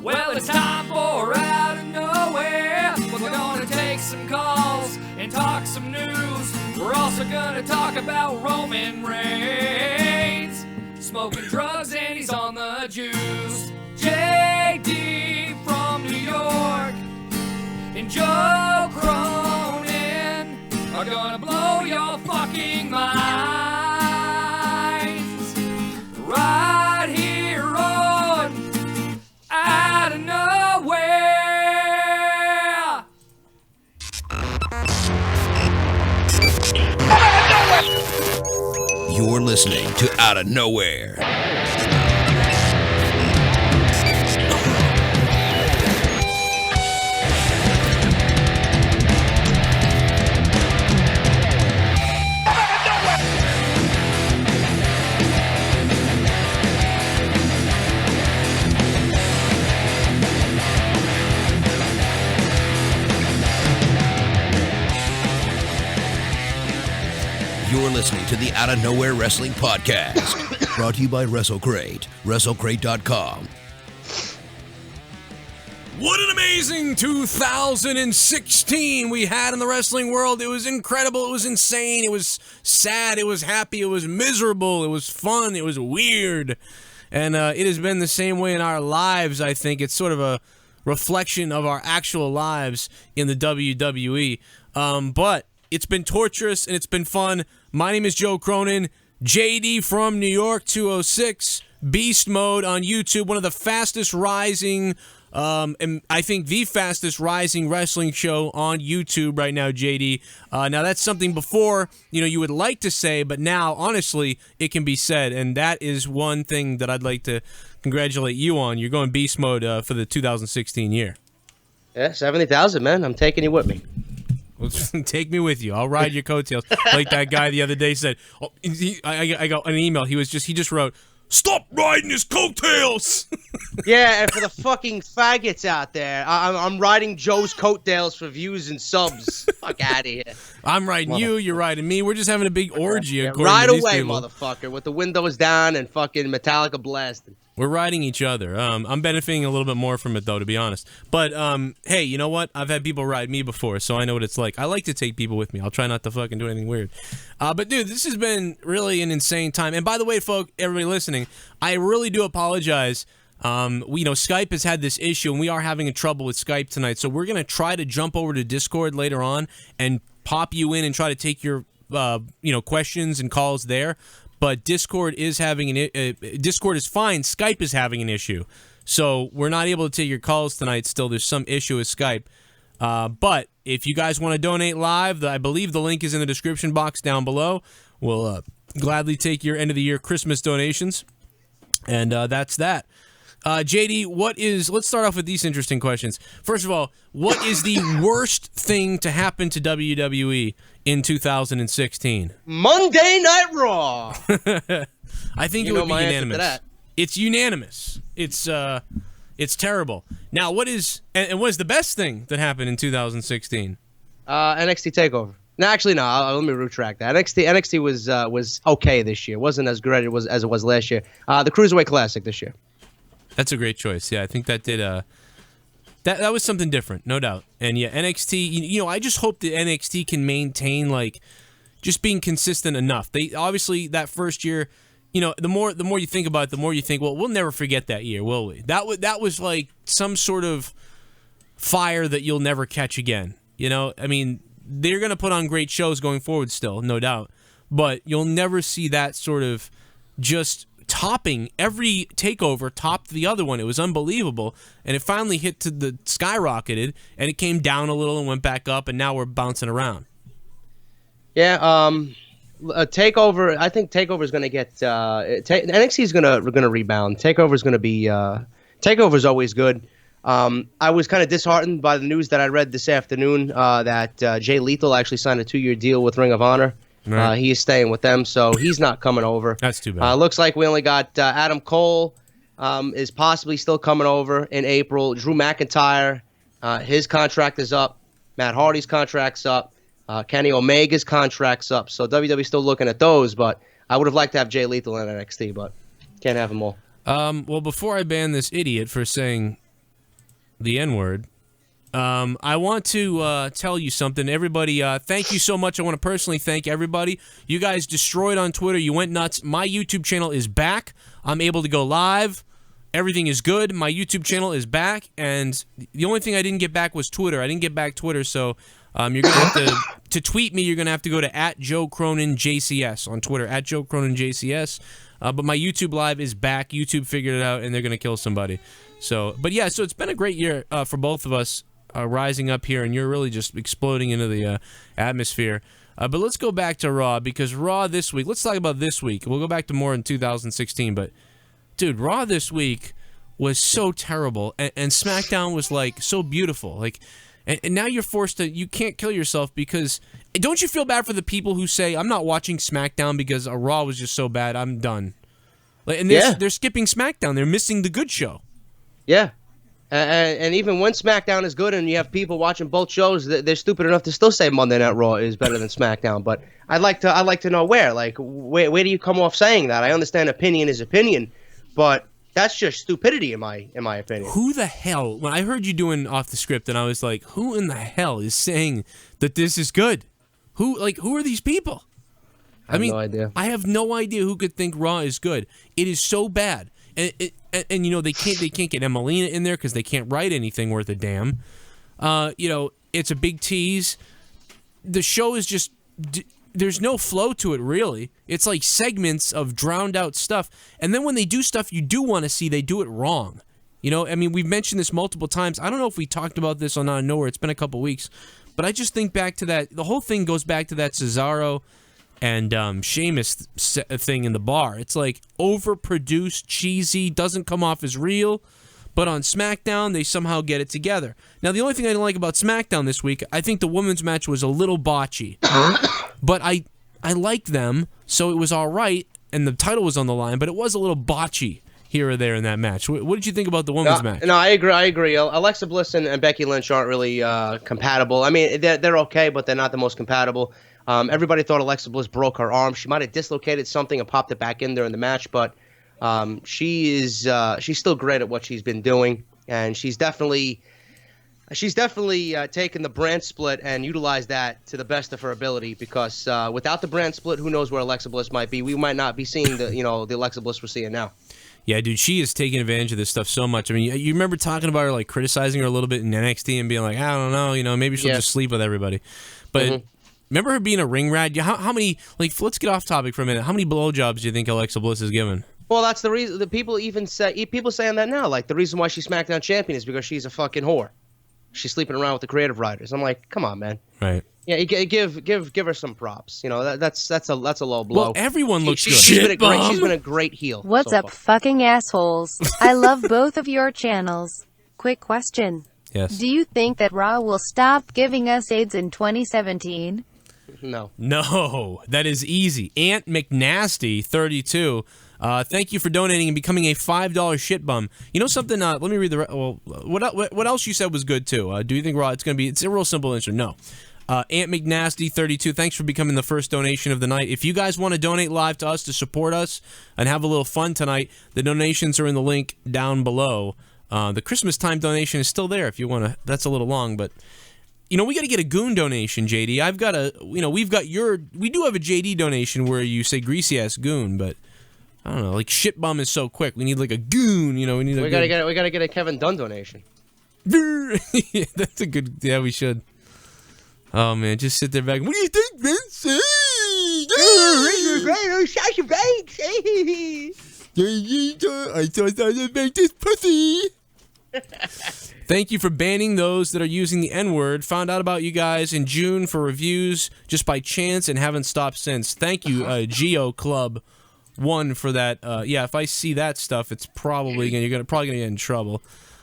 Well, it's time for Out of Nowhere. We're gonna take some calls and talk some news. We're also gonna talk about Roman Reigns, smoking drugs and he's on the juice. JD from New York and Joe Cronin are gonna blow your fucking minds right here on Out of Nowhere. You're listening to Out of Nowhere. You're listening to the Out of Nowhere Wrestling Podcast, brought to you by WrestleCrate, WrestleCrate.com. What an amazing 2016 we had in the wrestling world. It was incredible. It was insane. It was sad. It was happy. It was miserable. It was fun. It was weird. And it has been the same way in our lives, I think. It's sort of a reflection of our actual lives in the WWE. But it's been torturous and it's been fun. My name is Joe Cronin, JD from New York 206, Beast Mode on YouTube, one of the fastest rising, and I think the fastest rising wrestling show on YouTube right now, JD. Now that's something before, you would like to say, but now, honestly, it can be said, and that is one thing that I'd like to congratulate you on. You're going Beast Mode for the 2016 year. Yeah, 70,000, man. I'm taking you with me. Well, take me with you. I'll ride your coattails. Like that guy the other day said. Oh, I got an email. He just wrote, "Stop riding his coattails." Yeah, and for the fucking faggots out there, I'm riding Joe's coattails for views and subs. Fuck out of here. I'm riding you. You're riding me. We're just having a big orgy. Yeah, according ride to these away, people. motherfucker, with the windows down and fucking Metallica blasting. We're riding each other. I'm benefiting a little bit more from it, though, to be honest. But, hey, you know what? I've had people ride me before, so I know what it's like. I like to take people with me. I'll try not to fucking do anything weird. But, dude, this has been really an insane time. And, by the way, folks, everybody listening, I really do apologize. Skype has had this issue, and we are having trouble with Skype tonight. So we're going to try to jump over to Discord later on and pop you in and try to take your, questions and calls there. But Discord is having Discord is fine. Skype is having an issue, so we're not able to take your calls tonight. Still, there's some issue with Skype. But if you guys want to donate live, I believe the link is in the description box down below. We'll gladly take your end of the year Christmas donations, and that's that. JD, let's start off with these interesting questions. First of all, what is the worst thing to happen to WWE in 2016? Monday Night Raw. I think it would be unanimous. It's unanimous. It's terrible. Now, what is the best thing that happened in 2016? NXT TakeOver. No, actually, no. Let me retract that. NXT was okay this year. It wasn't as great as it was last year. The Cruiserweight Classic this year. That's a great choice. Yeah, I think that did. That was something different, no doubt. And yeah, NXT. I just hope that NXT can maintain just being consistent enough. They obviously that first year, the more you think about it, the more you think, well, we'll never forget that year, will we? That was like some sort of fire that you'll never catch again. I mean, they're gonna put on great shows going forward, still, no doubt. But you'll never see that sort of just topping. Every takeover topped the other one. It was unbelievable, and it finally hit to the skyrocketed, and it came down a little and went back up, and now we're bouncing around. Yeah, takeover. I think takeover is going to get NXT is going to rebound. Takeover is going to be takeover is always good. I was kind of disheartened by the news that I read this afternoon that Jay Lethal actually signed a 2-year deal with Ring of Honor. Right. He is staying with them, so he's not coming over. That's too bad. Looks like we only got Adam Cole is possibly still coming over in April. Drew McIntyre, his contract is up. Matt Hardy's contract's up. Kenny Omega's contract's up. So WWE's still looking at those, but I would have liked to have Jay Lethal in NXT, but can't have them all. Well, before I ban this idiot for saying the N-word, I want to tell you something. Everybody, thank you so much. I want to personally thank everybody. You guys destroyed on Twitter. You went nuts. My YouTube channel is back. I'm able to go live. Everything is good. My YouTube channel is back, and the only thing I didn't get back was Twitter. I didn't get back Twitter, so you're going to have to tweet me. You're going to have to go to @JoeCroninJCS on Twitter, @JoeCroninJCS. But my YouTube live is back. YouTube figured it out, and they're going to kill somebody. So it's been a great year for both of us. Rising up here, and you're really just exploding into the atmosphere. But let's go back to Raw, because Raw this week, let's talk about this week. We'll go back to more in 2016, but dude, Raw this week was so terrible, and SmackDown was like so beautiful. Like, and now you're forced to, you can't kill yourself, because don't you feel bad for the people who say, I'm not watching SmackDown because Raw was just so bad, I'm done. Like, and they're skipping SmackDown, they're missing the good show. Yeah. And even when SmackDown is good and you have people watching both shows, they're stupid enough to still say Monday Night Raw is better than SmackDown. But I'd like to know where do you come off saying that? I understand opinion is opinion, but that's just stupidity in my opinion. Who the hell? When I heard you doing off the script, and I was like, who in the hell is saying that this is good? Who are these people? I have no idea. I have no idea who could think Raw is good. It is so bad. And you know, they can't get Emelina in there because they can't write anything worth a damn. You know, it's a big tease. The show is just there's no flow to it, really. It's like segments of drowned out stuff, and then when they do stuff you do want to see, they do it wrong. You know, I mean, we've mentioned this multiple times. I don't know if we talked about this on Out of Nowhere. It's been a couple weeks, but I just think back to that. The whole thing goes back to that Cesaro and Sheamus thing in the bar. It's like overproduced, cheesy, doesn't come off as real, but on SmackDown, they somehow get it together. Now, the only thing I didn't like about SmackDown this week, I think the women's match was a little botchy, but I liked them, so it was all right, and the title was on the line, but it was a little botchy here or there in that match. What did you think about the women's match? No, I agree. Alexa Bliss and Becky Lynch aren't really compatible. I mean, they're okay, but they're not the most compatible. Everybody thought Alexa Bliss broke her arm. She might have dislocated something and popped it back in there in the match, but she's still great at what she's been doing, and she's definitely taken the brand split and utilized that to the best of her ability, because without the brand split, who knows where Alexa Bliss might be. We might not be seeing the Alexa Bliss we're seeing now. Yeah, dude, she is taking advantage of this stuff so much. I mean, you remember talking about her, like, criticizing her a little bit in NXT and being like, I don't know, maybe she'll just sleep with everybody. But remember her being a ring rat? How many, like, let's get off topic for a minute. How many blowjobs do you think Alexa Bliss is given? Well, that's the reason. The people saying that now. Like, the reason why she's SmackDown champion is because she's a fucking whore. She's sleeping around with the creative writers. I'm like, come on, man. Right. Yeah, give her some props. You know, that's a low blow. Well, everyone looks good. She's been a great heel. What's up, fucking assholes? I love both of your channels. Quick question. Yes. Do you think that Raw will stop giving us AIDS in 2017? No. No, that is easy. Aunt McNasty 32. Thank you for donating and becoming a $5 shit bum. You know something? Let me read the. Well, what else you said was good too. Do you think Raw? It's a real simple answer. No. Aunt McNasty 32. Thanks for becoming the first donation of the night. If you guys want to donate live to us to support us and have a little fun tonight, the donations are in the link down below. The Christmas time donation is still there if you want to. That's a little long, but. You know, we got to get a goon donation, JD. We do have a JD donation where you say greasy ass goon, but I don't know, like shit bum is so quick. We need like a goon, we gotta get a Kevin Dunn donation. Yeah, that's a good. Yeah, we should. Oh man, just sit there back. What do you think, Vince? Sasha Banks. I thought I would make this pussy. Thank you for banning those that are using the N-word. Found out about you guys in June for reviews just by chance and haven't stopped since. Thank you, Geo Club 1 for that. Yeah, if I see that stuff, it's probably you're probably gonna get in trouble.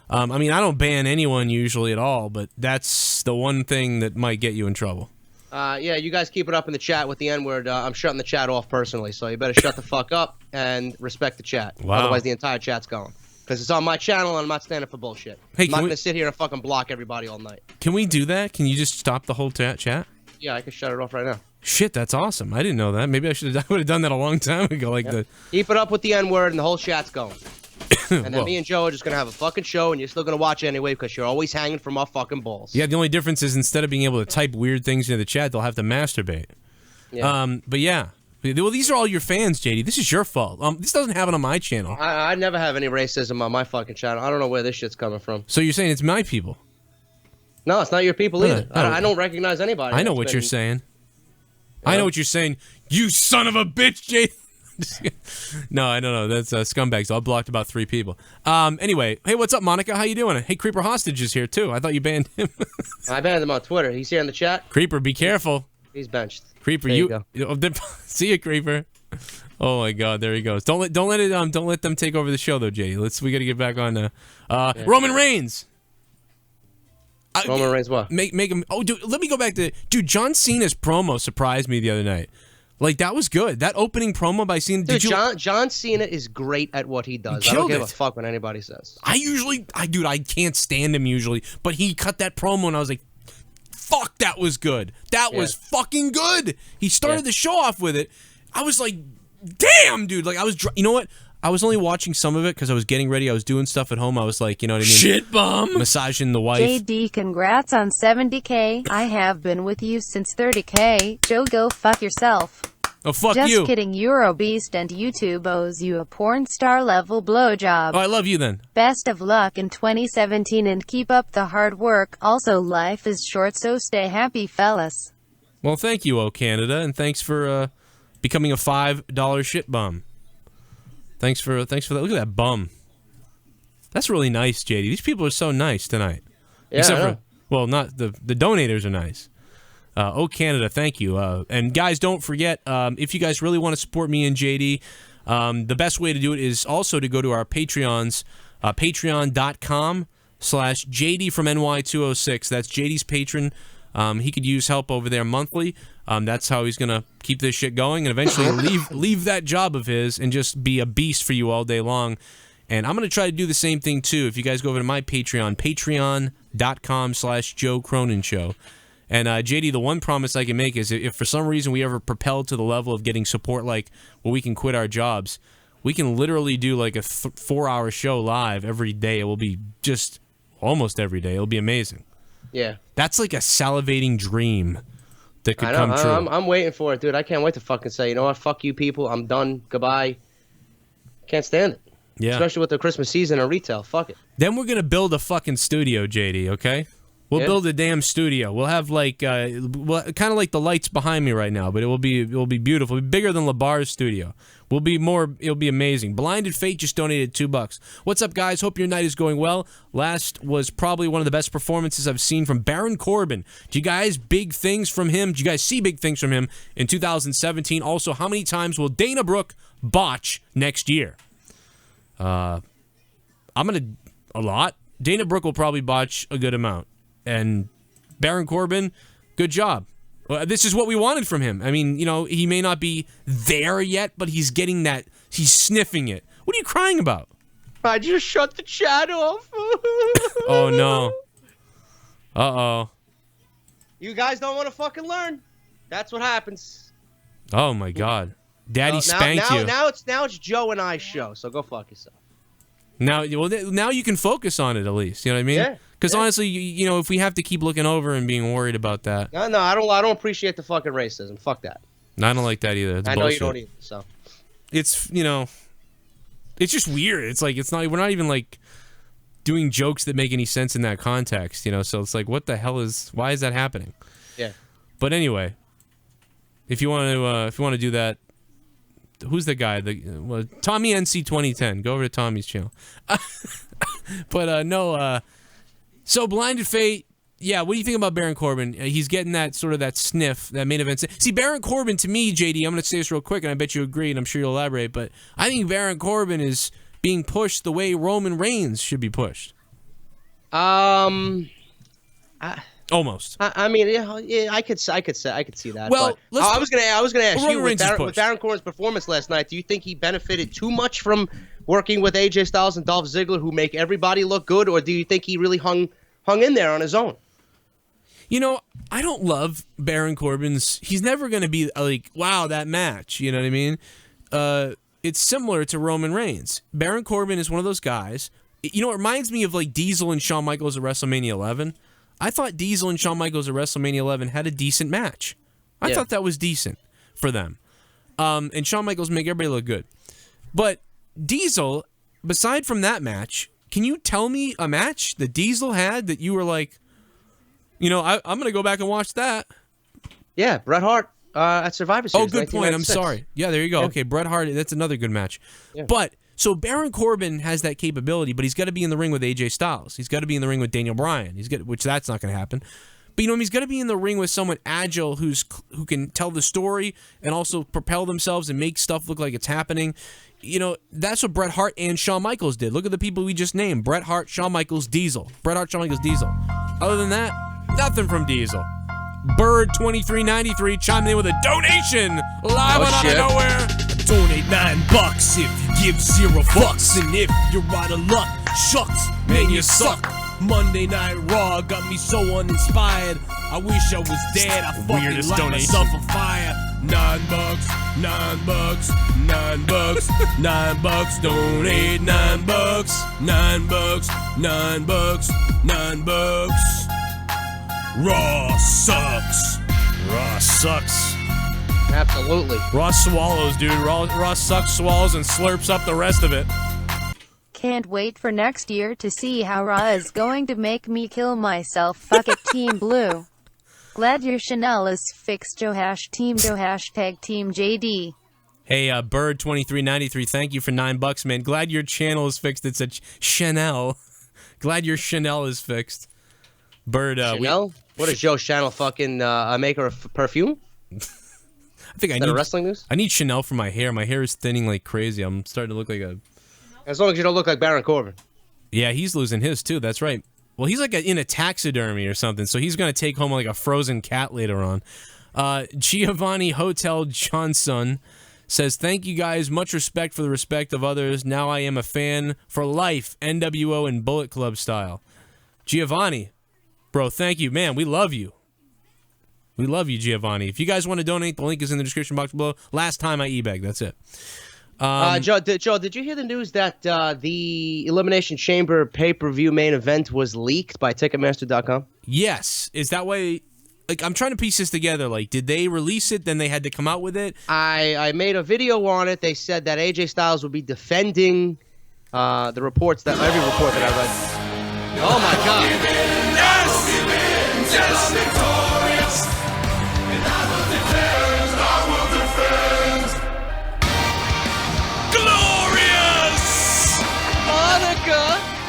I mean, I don't ban anyone usually at all, but that's the one thing that might get you in trouble. Yeah, you guys keep it up in the chat with the N-word. I'm shutting the chat off personally, so you better shut the fuck up and respect the chat. Wow. Otherwise, the entire chat's going. Because it's on my channel and I'm not standing for bullshit. Hey, I'm not going to sit here and fucking block everybody all night. Can we do that? Can you just stop the whole chat? Yeah, I can shut it off right now. Shit, that's awesome. I didn't know that. Maybe I would have done that a long time ago. Keep it up with the N-word and the whole chat's going. And then me and Joe are just gonna have a fucking show, and you're still gonna watch it anyway because you're always hanging from our fucking balls. Yeah, the only difference is instead of being able to type weird things into the chat, they'll have to masturbate. Yeah. But yeah. Well, these are all your fans, JD. This is your fault. This doesn't happen on my channel. I never have any racism on my fucking channel. I don't know where this shit's coming from. So you're saying it's my people? No, it's not your people either. I don't recognize anybody. I know what you're saying. Yeah. I know what you're saying. You son of a bitch, JD. No, I don't know. That's scumbags. I blocked about 3 people. Anyway, hey, what's up, Monica? How you doing? Hey, Creeper Hostage is here too. I thought you banned him. I banned him on Twitter. He's here in the chat. Creeper, be careful. He's benched. Creeper, there you go. See you, Creeper. Oh my God, there he goes. Don't let them take over the show though, Jay. We got to get back on. Roman Reigns. Roman Reigns what? Make him. Oh, dude, let me go back to John Cena's promo surprised me the other night. Like that was good. That opening promo by Cena. Dude, John Cena is great at what he does. I don't give a fuck what anybody says. I can't stand him usually, but he cut that promo and I was like, fuck, that was good. That was fucking good. He started the show off with it. I was like, damn, dude. Like, you know what? I was only watching some of it because I was getting ready. I was doing stuff at home. I was like, you know what I mean? Shit bum. Massaging the wife. JD, congrats on 70K. I have been with you since 30K. Joe, go fuck yourself. Oh, fuck Just you. Just kidding. Eurobeast and YouTube owes you a porn star level blowjob. Oh, I love you then. Best of luck in 2017 and keep up the hard work. Also, life is short, so stay happy, fellas. Well, thank you, O Canada, and thanks for becoming a $5 shit bum. Thanks for that. Look at that bum. That's really nice, JD. These people are so nice tonight. Yeah, Except for, well, not the donators are nice. Oh, Canada, thank you. And guys, don't forget, if you guys really want to support me and JD, the best way to do it is also to go to our Patreons, patreon.com/JD from NY206. That's JD's patron. He could use help over there monthly. That's how he's going to keep this shit going and eventually leave that job of his and just be a beast for you all day long. And I'm going to try to do the same thing, too. If you guys go over to my Patreon, patreon.com/Joe Cronin Show. And JD, the one promise I can make is if for some reason we ever propel to the level of getting support like where we can quit our jobs, we can literally do like a 4-hour show live every day. It will be just almost every day. It'll be amazing. Yeah. That's like a salivating dream that could come true. I'm waiting for it, dude. I can't wait to fucking say, you know what, fuck you people. I'm done. Goodbye. Can't stand it. Yeah. Especially with the Christmas season and retail. Fuck it. Then we're going to build a fucking studio, JD, okay? We'll build a damn studio. We'll have like, kind of like the lights behind me right now, but it will be beautiful. It'll be bigger than LeBar's studio. It'll be amazing. Blinded Fate just donated $2. What's up, guys? Hope your night is going well. Last was probably one of the best performances I've seen from Baron Corbin. Do you guys big things from him? Do you guys see big things from him in 2017? Also, how many times will Dana Brooke botch next year? A lot. Dana Brooke will probably botch a good amount. And Baron Corbin, good job. This is what we wanted from him. I mean, you know, he may not be there yet, but he's getting that. He's sniffing it. What are you crying about? I just shut the chat off. Oh, no. Uh-oh. You guys don't want to fucking learn. That's what happens. Oh, my God. Daddy spanked you. Now it's Joe and I's show, so go fuck yourself. Now you can focus on it at least. You know what I mean? Yeah. Because honestly, you know, if we have to keep looking over and being worried about that. No, I don't appreciate the fucking racism. Fuck that. I don't like that either. It's I bullshit. know you don't either. So. It's, you know, it's just weird. It's like we're not even like doing jokes that make any sense in that context. You know, so it's like, why is that happening? Yeah. But anyway, if you want to do that. Who's the guy? Tommy NC 2010. Go over to Tommy's channel. But so Blinded Fate. Yeah, what do you think about Baron Corbin? He's getting that sort of that sniff, that main event. See, Baron Corbin to me, JD. I'm going to say this real quick, and I bet you agree, and I'm sure you'll elaborate. But I think Baron Corbin is being pushed the way Roman Reigns should be pushed. Almost. I mean, yeah, I could see that. Well, but I was gonna ask you with Baron Corbin's performance last night. Do you think he benefited too much from working with AJ Styles and Dolph Ziggler, who make everybody look good, or do you think he really hung in there on his own? You know, I don't love Baron Corbin's. He's never going to be like, wow, that match. You know what I mean? it's similar to Roman Reigns. Baron Corbin is one of those guys. You know, it reminds me of like Diesel and Shawn Michaels at WrestleMania 11. I thought Diesel and Shawn Michaels at WrestleMania 11 had a decent match. I thought that was decent for them. And Shawn Michaels make everybody look good. But Diesel, beside from that match, can you tell me a match that Diesel had that you were like, you know, I'm going to go back and watch that? Yeah, Bret Hart at Survivor Series. Oh, good point. I'm sorry. Yeah, there you go. Yeah. Okay, Bret Hart, that's another good match. Yeah. But, so Baron Corbin has that capability, but he's got to be in the ring with AJ Styles. He's got to be in the ring with Daniel Bryan. Which that's not going to happen. But, you know, he's got to be in the ring with someone agile who can tell the story and also propel themselves and make stuff look like it's happening. You know, that's what Bret Hart and Shawn Michaels did. Look at the people we just named. Bret Hart, Shawn Michaels, Diesel. Bret Hart, Shawn Michaels, Diesel. Other than that, nothing from Diesel. Bird2393 chiming in with a donation live on Out of Nowhere. Donate $9 if you give 0 fucks. And if you're out of luck, shucks, man, you suck. Monday Night Raw got me so uninspired. I wish I was dead. I fucking light myself on fire. $9, $9, $9, $9. Donate $9, $9, $9, $9. Raw sucks. Raw sucks. Absolutely. Raw swallows, dude. Raw sucks, swallows, and slurps up the rest of it. Can't wait for next year to see how Raw is going to make me kill myself. Fuck it, Team Blue. Glad your Chanel is fixed, Joe #Team Joe #Team JD. Hey, Bird2393, thank you for $9, man. Glad your channel is fixed. It's a Chanel. Glad your Chanel is fixed. Bird, Chanel? What is Joe Chanel fucking a maker of perfume? I think I need wrestling news. I need Chanel for my hair. My hair is thinning like crazy. I'm starting to look like a. As long as you don't look like Baron Corbin. Yeah, he's losing his too. That's right. Well, he's like in a taxidermy or something, so he's gonna take home like a frozen cat later on. Giovanni Hotel Johnson says, "Thank you guys. Much respect for the respect of others. Now I am a fan for life. NWO and Bullet Club style." Giovanni. Bro, thank you. Man, we love you. We love you, Giovanni. If you guys want to donate, the link is in the description box below. Last time I e-bagged. That's it. Joe, did you hear the news that the Elimination Chamber pay-per-view main event was leaked by Ticketmaster.com? Yes. Is that way? Like, I'm trying to piece this together. Like, did they release it, then they had to come out with it? I made a video on it. They said that AJ Styles would be defending the reports, that every report that I read. Oh, my God. Yes, victorious, and I will defend, glorious! Monica!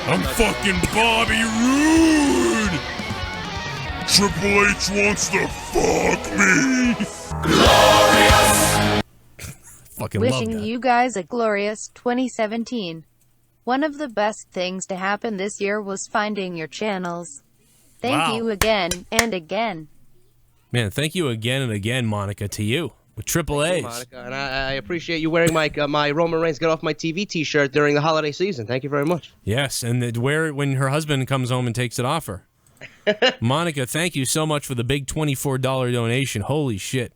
I'm fucking Bobby Roode! Triple H wants to fuck me! Glorious! Fucking love Wishing that. you guys a glorious 2017. One of the best things to happen this year was finding your channels. Thank you again and again. Man, thank you again and again, Monica, to you. With Triple A's. Monica, and I appreciate you wearing my my Roman Reigns Get Off My TV t-shirt during the holiday season. Thank you very much. Yes, and wear it when her husband comes home and takes it off her. Monica, thank you so much for the big $24 donation. Holy shit.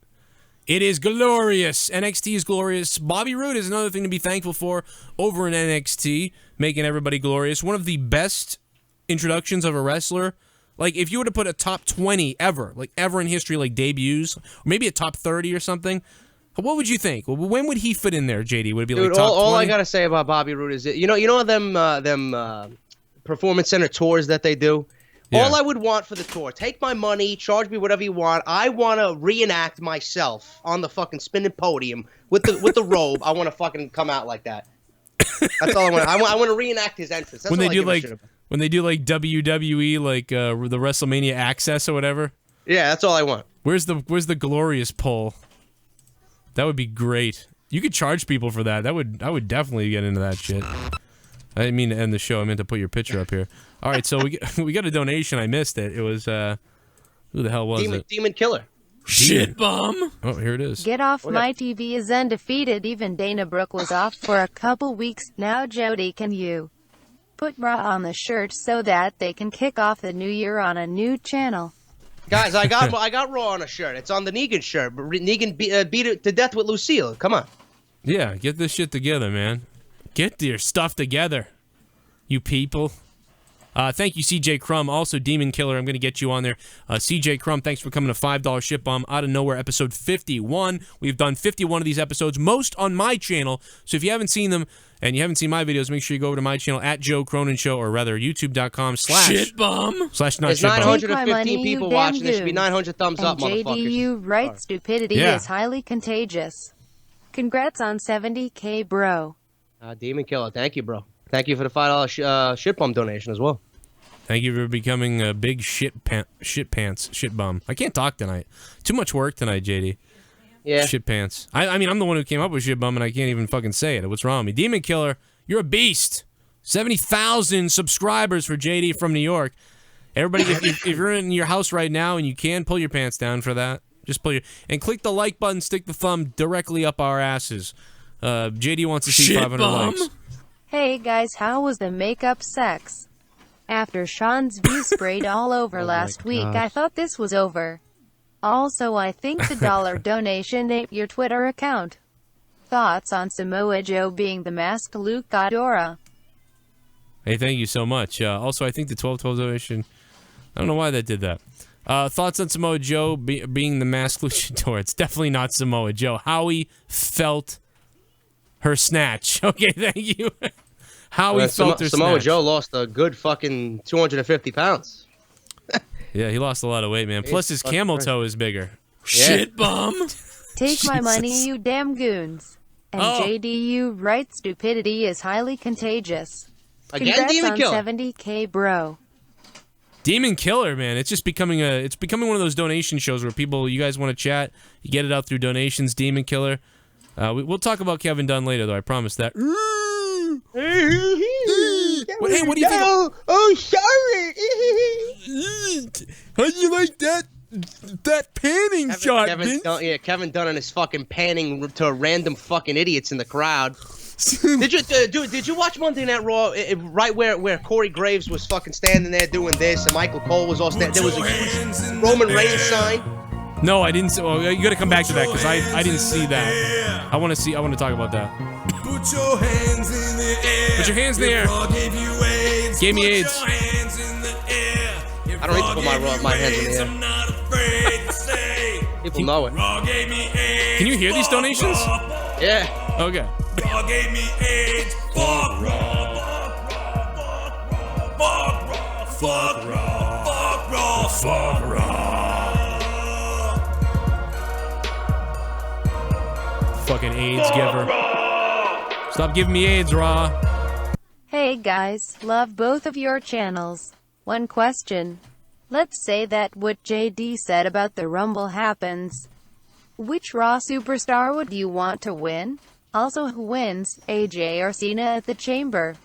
It is glorious. NXT is glorious. Bobby Roode is another thing to be thankful for over in NXT, making everybody glorious. One of the best introductions of a wrestler. Like, if you were to put a top 20 ever, like ever in history, like debuts, or maybe a top 30 or something, what would you think? When would he fit in there, JD? Would it be like top 20? All I gotta say about Bobby Roode is, you know them performance center tours that they do. Yeah. All I would want for the tour, take my money, charge me whatever you want. I want to reenact myself on the fucking spinning podium with the robe. I want to fucking come out like that. That's all I want. I want to reenact his entrance. That's when all they I do give a shit about. When they do like WWE, like the WrestleMania Access or whatever. Yeah, that's all I want. Where's the glorious pole? That would be great. You could charge people for that. I would definitely get into that shit. I didn't mean to end the show. I meant to put your picture up here. All right, so we got a donation. I missed it. It was who the hell was it? Demon Killer. Shit bum. Oh, here it is. Get Off My TV is undefeated. Even Dana Brooke was off for a couple weeks. Now, Jody, can you put Raw on the shirt so that they can kick off the new year on a new channel? Guys, I got Raw on a shirt. It's on the Negan shirt. Negan beat it to death with Lucille. Come on. Yeah, get this shit together, man. Get your stuff together, you people. Thank you, CJ Crumb. Also, Demon Killer, I'm going to get you on there. CJ Crumb, thanks for coming to $5 Ship Bomb Out of Nowhere, episode 51. We've done 51 of these episodes, most on my channel. So if you haven't seen them and you haven't seen my videos, make sure you go over to my channel at Joe Cronin Show, or rather youtube.com/shitbomb. There's 915 people watching. There should be 900 thumbs up, and motherfuckers. JDU writes stupidity is highly contagious. Congrats on 70K, bro. Demon Killer, thank you, bro. Thank you for the $5 shit bum donation as well. Thank you for becoming a big shit bum. I can't talk tonight. Too much work tonight, JD. Yeah. Shit pants. I mean, I'm the one who came up with shit bum, and I can't even fucking say it. What's wrong with me? Demon Killer, you're a beast. 70,000 subscribers for JD from New York. Everybody, if you're in your house right now and you can, pull your pants down for that. Just pull your... And click the like button, stick the thumb directly up our asses. JD wants to see Shit 500 bum. likes. Hey guys, how was the makeup sex? After Sean's view sprayed all over last week, I thought this was over. Also, I think the dollar donation ate your Twitter account. Thoughts on Samoa Joe being the masked Luke Godora? Hey, thank you so much. Also, I think the 1212 donation... I don't know why that did that. Thoughts on Samoa Joe being the masked luchador? It's definitely not Samoa Joe. Howie felt her snatch. Okay, thank you. Howie felt her Samoa snatch. Joe lost a good fucking 250 pounds. Yeah, he lost a lot of weight, man. Plus, his camel toe is bigger. Shit bum. Take my money, you damn goons. And JDU writes stupidity is highly contagious. Again, Congrats Demon on Killer. 70K, bro. Demon Killer, man. It's just becoming one of those donation shows where people, you guys want to chat, you get it out through donations. Demon Killer. We'll talk about Kevin Dunn later, though. I promise that. Hey, what do you think? Oh, sorry. How do you like that panning shot, Vince? Kevin Dunn and his fucking panning to random fucking idiots in the crowd. Did you watch Monday Night Raw? Right where Corey Graves was fucking standing there doing this, and Michael Cole was all standing. There was a huge Roman Reigns sign. No, I didn't see. Well, you got to come back to that because I didn't see that. I want to talk about that. Put your hands in the air. Put your hands in the air. Gave you AIDS. Gave me AIDS. Put your hands in the air. I don't need to put my hands in the air. I'm not afraid to say. People know it. Raw gave me AIDS. Can you hear these donations? Yeah. Okay. Raw gave me AIDS. Fuck Raw. Fuck Raw. Fuck Raw. Fuck Raw. Fuck Raw. Fucking AIDS giver. Stop giving me AIDS, Raw. Hey guys, love both of your channels. One question. Let's say that what JD said about the Rumble happens. Which Raw superstar would you want to win? Also, who wins, AJ or Cena at the Chamber?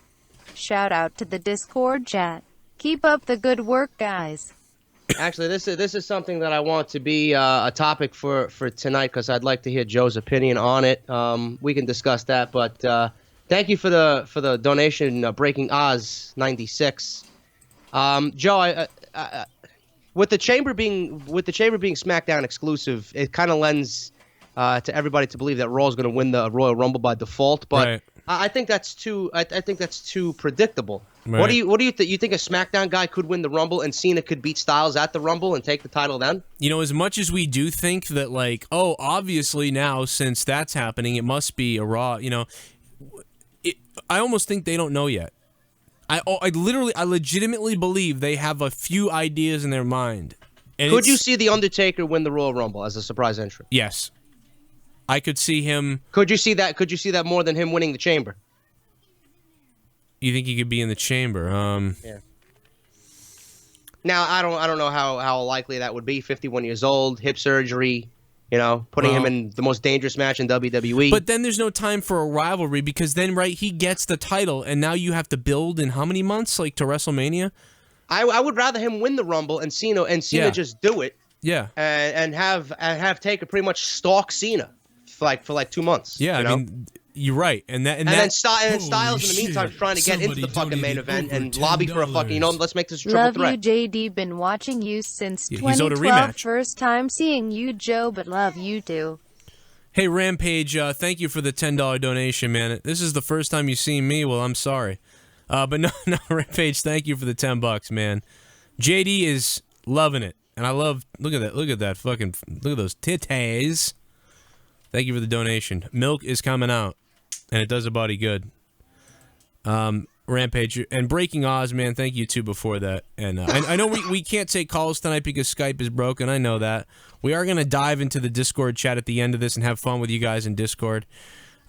Shout out to the Discord chat. Keep up the good work, guys. Actually, this is something that I want to be a topic for tonight because I'd like to hear Joe's opinion on it. We can discuss that, but thank you for the donation, Breaking Oz 96. Joe, with the chamber being SmackDown exclusive, it kind of lends to everybody to believe that Raw is going to win the Royal Rumble by default, but Right. I think that's too predictable. Right. What do you think? You think a SmackDown guy could win the Rumble and Cena could beat Styles at the Rumble and take the title then? You know, as much as we do think that, like, oh, obviously now since that's happening, it must be a Raw. You know, I almost think they don't know yet. I legitimately believe they have a few ideas in their mind. And Could you see The Undertaker win the Royal Rumble as a surprise entrant? Yes, I could see him. Could you see that more than him winning the Chamber? You think he could be in the Chamber? Yeah. Now I don't know how likely that would be. 51 years old, hip surgery, you know, putting him in the most dangerous match in WWE. But then there's no time for a rivalry because then, right, he gets the title, and now you have to build in how many months, like to WrestleMania? I would rather him win the Rumble and Cena just do it. Yeah. And have Taker pretty much stalk Cena for like 2 months. Yeah, you I know? mean, you're right, and then Styles Holy in the meantime shit. trying to get into the fucking main event and lobby for a fucking, let's make this a triple Love threat. you, JD. Been watching you since Yeah, he's owed a 2012. rematch. First time seeing you, Joe, but love you too. Hey, Rampage, thank you for the $10 donation, man. This is the first time you've seen me. Well, I'm sorry. But no, Rampage, thank you for the $10, man. JD is loving it. And I love, look at that fucking, look at those titties. Thank you for the donation. Milk is coming out, and it does a body good. Rampage, and Breaking Oz, man, thank you too before that. And I know we can't take calls tonight because Skype is broken. I know that. We are going to dive into the Discord chat at the end of this and have fun with you guys in Discord.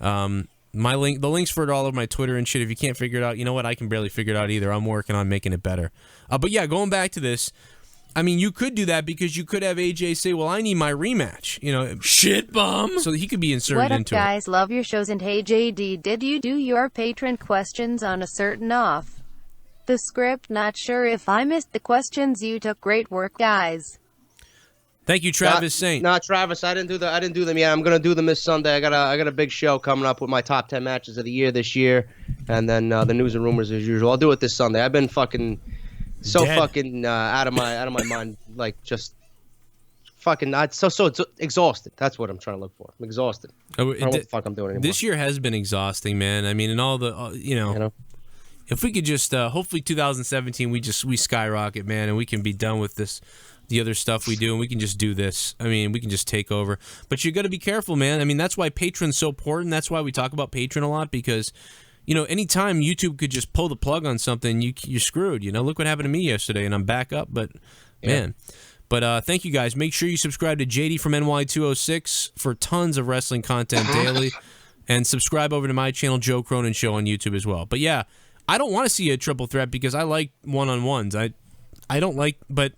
The links for it all over my Twitter and shit. If you can't figure it out, you know what? I can barely figure it out either. I'm working on making it better. But yeah, going back to this, I mean, you could do that because you could have AJ say, well, I need my rematch. You know, shit bum. So he could be inserted what up, into guys? it. Love your shows. And hey, JD, did you do your patron questions on a certain off the script? Not sure if I missed the questions. You took great work, guys. Thank you, Travis Saint. No, Travis, I didn't do them yet. I'm gonna do them this Sunday. I got a big show coming up with my top 10 matches of the year this year, and then the news and rumors as usual. I'll do it this Sunday. I've been fucking fucking out of my mind, like just fucking so exhausted. That's what I'm trying to look for. I'm exhausted. I don't know what the fuck I'm doing anymore. This year has been exhausting, man. I mean, and all the you know, if we could just hopefully 2017 we skyrocket, man, and we can be done with the other stuff we do, and we can just do this. I mean, we can just take over. But you got to be careful, man. I mean, that's why Patreon's so important. That's why we talk about Patreon a lot, because you know, anytime YouTube could just pull the plug on something, you're screwed. You know, look what happened to me yesterday, and I'm back up. But man, but thank you guys. Make sure you subscribe to JD from NY206 for tons of wrestling content daily, and subscribe over to my channel, Joe Cronin Show, on YouTube as well. But yeah, I don't want to see a triple threat because I like one-on-ones. I don't like, but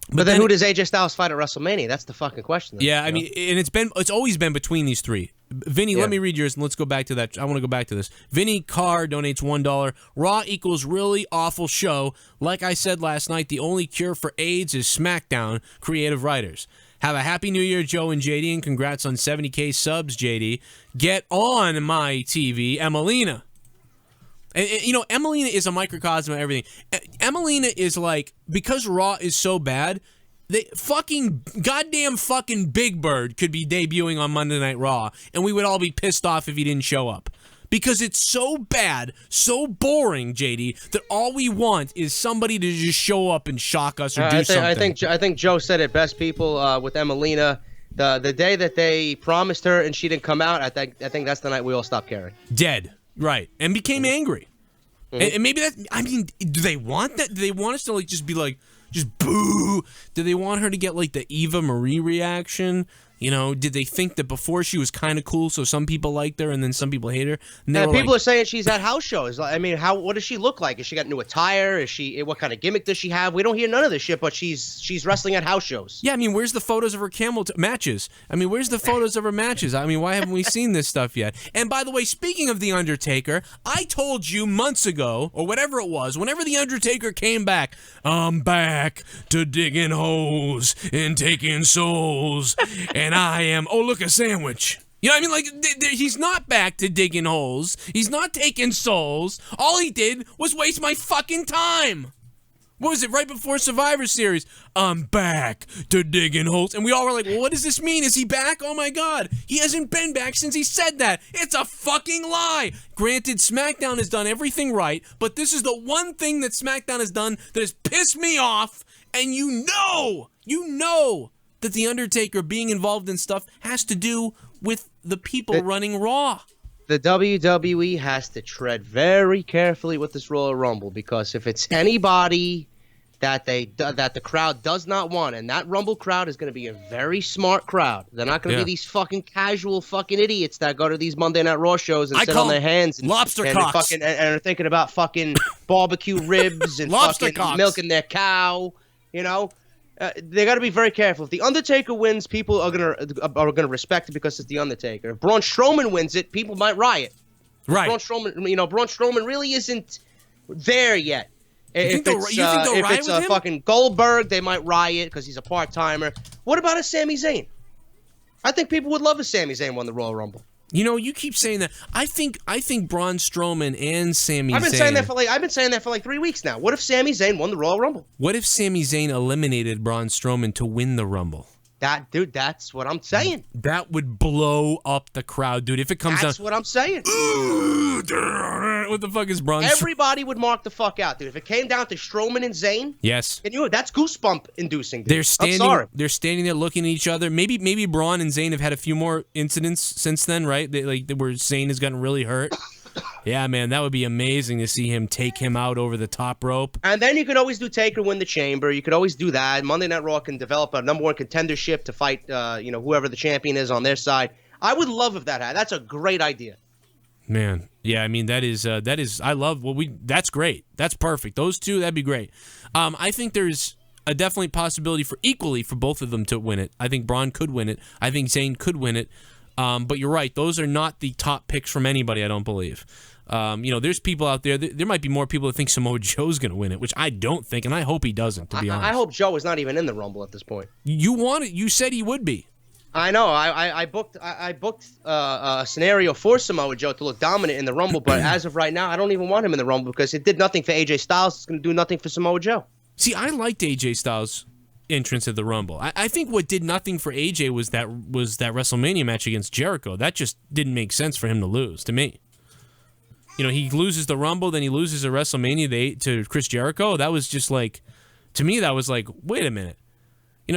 then who does AJ Styles fight at WrestleMania? That's the fucking question. Then, yeah, I mean, and it's always been between these three. Vinny, let me read yours, and let's go back to that. I want to go back to this. Vinny Carr donates $1. Raw equals really awful show. Like I said last night, the only cure for AIDS is Smackdown. Creative writers. Have a happy New Year, Joe and JD, and congrats on 70K subs, JD. Get on my TV, Emelina. And you know, Emelina is a microcosm of everything. Emelina is like, because Raw is so bad, they goddamn fucking Big Bird could be debuting on Monday Night Raw, and we would all be pissed off if he didn't show up. Because it's so bad, so boring, JD, that all we want is somebody to just show up and shock us or do something. I think Joe said it best, people, with Emelina. The day that they promised her and she didn't come out, I think that's the night we all stopped caring. Dead. Right. And became angry. And maybe that, I mean, do they want that? Do they want us to like just be like, just boo? Do they want her to get like the Eva Marie reaction? You know, did they think that before she was kind of cool, so some people liked her and then some people hate her? And people are saying she's at house shows. I mean, what does she look like? Has she got new attire? What kind of gimmick does she have? We don't hear none of this shit, but she's wrestling at house shows. Yeah, I mean, where's the photos of her camel matches? I mean, where's the photos of her matches? I mean, why haven't we seen this stuff yet? And by the way, speaking of The Undertaker, I told you months ago, or whatever it was, whenever The Undertaker came back, I'm back to digging holes and taking souls, and I am, oh, look, a sandwich. You know what I mean? Like, he's not back to digging holes. He's not taking souls. All he did was waste my fucking time. What was it, right before Survivor Series? I'm back to digging holes. And we all were like, well, what does this mean? Is he back? Oh, my God. He hasn't been back since he said that. It's a fucking lie. Granted, SmackDown has done everything right, but this is the one thing that SmackDown has done that has pissed me off. And you know that The Undertaker being involved in stuff has to do with the people running Raw. The WWE has to tread very carefully with this Royal Rumble, because if it's anybody that the crowd does not want, and that Rumble crowd is going to be a very smart crowd. They're not going to be these fucking casual fucking idiots that go to these Monday Night Raw shows and sit on their hands and lobster and cocks and are thinking about fucking barbecue ribs and lobster fucking cocks. milking their cow. You know. They got to be very careful. If The Undertaker wins, people are gonna respect it because it's The Undertaker. If Braun Strowman wins it, people might riot. Right. Braun Strowman really isn't there yet. You think they'll riot it's with him? fucking Goldberg, they might riot because he's a part-timer. What about a Sami Zayn? I think people would love if Sami Zayn won the Royal Rumble. You know, you keep saying that. I think Braun Strowman and Sami Zayn. I've been saying that for like 3 weeks now. What if Sami Zayn won the Royal Rumble? What if Sami Zayn eliminated Braun Strowman to win the Rumble? That's what I'm saying. That would blow up the crowd, dude. If it comes That's down, what I'm saying. what the fuck is Braun? Everybody would mark the fuck out, dude. If it came down to Strowman and Zayn, Yes. and that's goosebump inducing. Dude. They're I'm standing. sorry. They're standing there looking at each other. Maybe Braun and Zayn have had a few more incidents since then, right? Where Zayn has gotten really hurt. Yeah, man, that would be amazing to see him take him out over the top rope. And then you could always do Taker win the Chamber. You could always do that. Monday Night Raw can develop a number one contendership to fight, whoever the champion is on their side. I would love if that happened. That's a great idea. Man, yeah, I mean that is I love that's great. That's perfect. Those two, that'd be great. I think there's a definitely possibility for both of them to win it. I think Braun could win it. I think Zayn could win it. But you're right; those are not the top picks from anybody. I don't believe. There's people out there. There might be more people that think Samoa Joe's going to win it, which I don't think, and I hope he doesn't. To be honest, I hope Joe is not even in the Rumble at this point. You want it? You said he would be. I know. I booked a scenario for Samoa Joe to look dominant in the Rumble, but as of right now, I don't even want him in the Rumble because it did nothing for AJ Styles. It's going to do nothing for Samoa Joe. See, I liked AJ Styles' entrance at the Rumble. I think what did nothing for AJ was that WrestleMania match against Jericho. That just didn't make sense for him to lose to me. He loses the Rumble, then he loses at WrestleMania to Chris Jericho. That was just like, to me, that was like, wait a minute.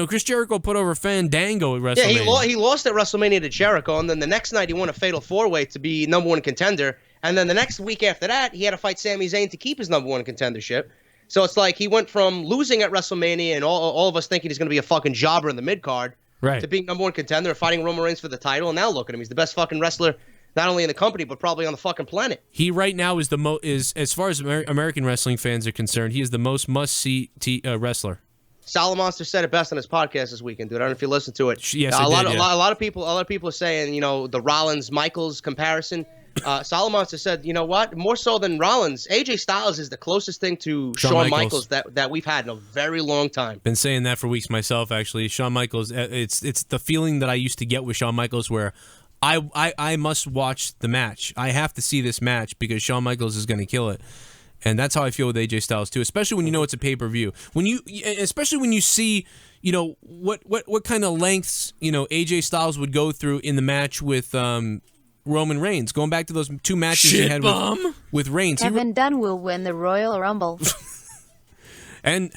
Chris Jericho put over Fandango at WrestleMania. Yeah, he lost at WrestleMania to Jericho, and then the next night he won a Fatal 4-Way to be number one contender, and then the next week after that, he had to fight Sami Zayn to keep his number one contendership. So it's like he went from losing at WrestleMania and all of us thinking he's going to be a fucking jobber in the mid-card to being number one contender, fighting Roman Reigns for the title, and now look at him. He's the best fucking wrestler not only in the company, but probably on the fucking planet. He right now is as far as American wrestling fans are concerned, he is the most must-see wrestler. Solomonster said it best on his podcast this weekend, dude. I don't know if you listened to it. Yes, a lot of people are saying, the Rollins-Michaels comparison. Solomonster said, you know what? More so than Rollins, AJ Styles is the closest thing to Shawn Michaels that we've had in a very long time. Been saying that for weeks myself, actually. Shawn Michaels, it's the feeling that I used to get with Shawn Michaels where I must watch the match. I have to see this match because Shawn Michaels is going to kill it. And that's how I feel with AJ Styles too, especially when you know it's a pay-per-view. Especially when you see, what kind of lengths, AJ Styles would go through in the match with Roman Reigns. Going back to those two matches he had with Reigns. Kevin Dunn will win the Royal Rumble. And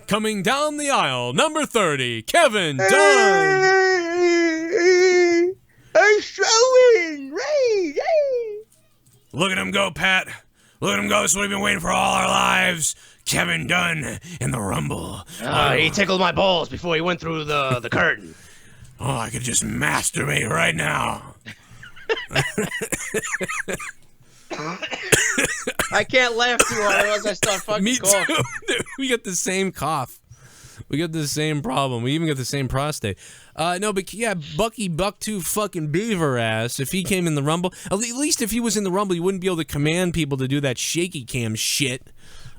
coming down the aisle, number 30, Kevin Dunn. I'm showing Reigns. Look at him go, Pat. Look at him go. That's what we've been waiting for all our lives. Kevin Dunn in the Rumble. He tickled my balls before he went through the curtain. Oh, I could just masturbate right now. I can't laugh too hard otherwise I start fucking coughing. Me too. We got the same cough. We got the same problem. We even got the same prostate. No, but yeah, Bucky Buck2 fucking Beaver ass. If he came in the Rumble, at least if he was in the Rumble, you wouldn't be able to command people to do that shaky cam shit.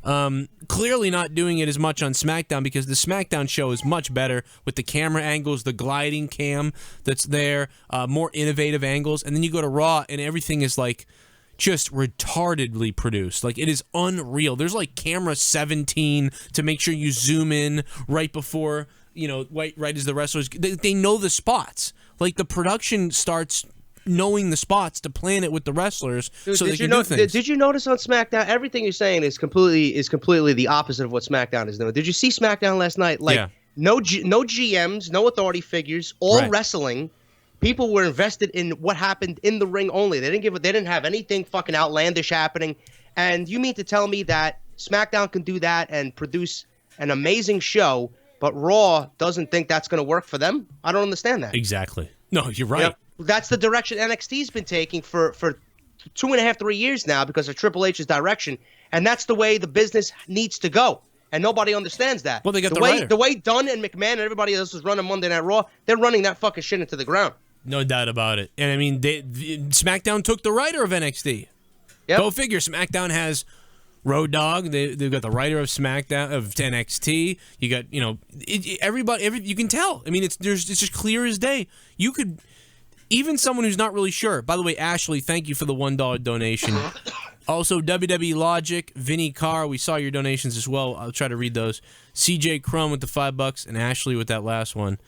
Clearly not doing it as much on SmackDown because the SmackDown show is much better with the camera angles, the gliding cam that's there, more innovative angles. And then you go to Raw and everything is like just retardedly produced. Like, it is unreal. There's like camera 17 to make sure you zoom in right before, right as the wrestlers, they know the spots. Like, the production starts knowing the spots to plan it with the wrestlers. Dude, so they can do things. Did you notice on SmackDown, everything you're saying is completely the opposite of what SmackDown is doing. Did you see SmackDown last night? Like, no GMs, no authority figures, all wrestling. People were invested in what happened in the ring only. They didn't have anything fucking outlandish happening. And you mean to tell me that SmackDown can do that and produce an amazing show, but Raw doesn't think that's going to work for them? I don't understand that. Exactly. No, you're right. That's the direction NXT's been taking for 2.5, 3 years now because of Triple H's direction, and that's the way the business needs to go. And nobody understands that. Well, they got the way Dunn and McMahon and everybody else is running Monday Night Raw, they're running that fucking shit into the ground. No doubt about it. And I mean, SmackDown took the writer of NXT. Yep. Go figure. SmackDown has Road Dogg. They've got the writer of SmackDown of NXT. You got everybody. You can tell. I mean, it's just clear as day. You could even someone who's not really sure. By the way, Ashley, thank you for the $1 donation. Also, WWE Logic, Vinny Carr, we saw your donations as well. I'll try to read those. CJ Crum with the $5, and Ashley with that last one.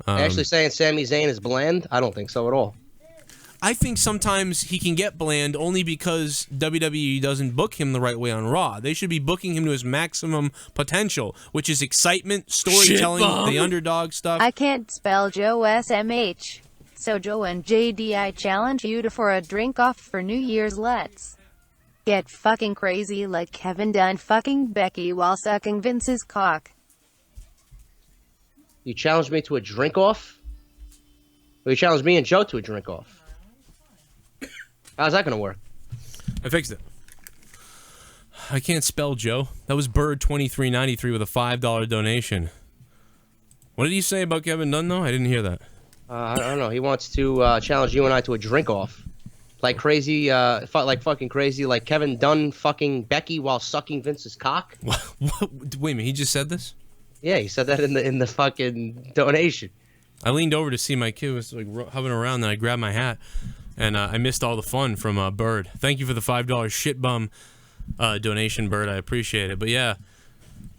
Actually saying Sami Zayn is bland? I don't think so at all. I think sometimes he can get bland only because WWE doesn't book him the right way on Raw. They should be booking him to his maximum potential, which is excitement, storytelling, the underdog stuff. I can't spell Joe SMH. So Joe and JD, I challenge you to for a drink off for New Year's. Let's get fucking crazy like Kevin Dunn fucking Becky while sucking Vince's cock. You challenged me to a drink off? Or you challenged me and Joe to a drink off? How's that going to work? I fixed it. I can't spell Joe. That was Bird2393 with a $5 donation. What did he say about Kevin Dunn, though? I didn't hear that. I don't know. He wants to challenge you and I to a drink off. Like crazy, like fucking crazy, like Kevin Dunn fucking Becky while sucking Vince's cock. What? Wait a minute, he just said this? Yeah, he said that in the fucking donation. I leaned over to see my kid was like hovering around, and I grabbed my hat, and I missed all the fun from Bird. Thank you for the $5 shit bum donation, Bird. I appreciate it. But yeah,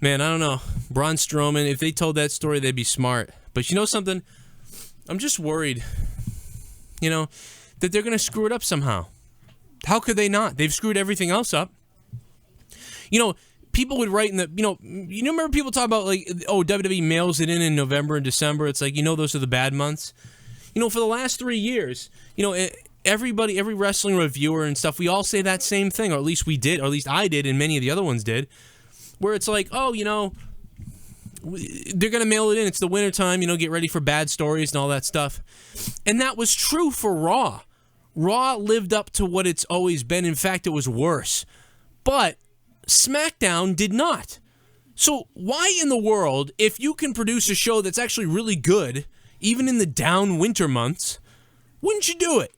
man, I don't know. Braun Strowman, if they told that story, they'd be smart. But you know something? I'm just worried, that they're going to screw it up somehow. How could they not? They've screwed everything else up. People would write in the, you remember people talk about like, oh, WWE mails it in November and December. It's like, those are the bad months. For the last 3 years, every wrestling reviewer and stuff, we all say that same thing, or at least we did, or at least I did, and many of the other ones did, where it's like, oh, they're going to mail it in. It's the wintertime, get ready for bad stories and all that stuff. And that was true for Raw. Raw lived up to what it's always been. In fact, it was worse. But Smackdown did not. So why in the world, if you can produce a show that's actually really good, even in the down winter months, wouldn't you do it?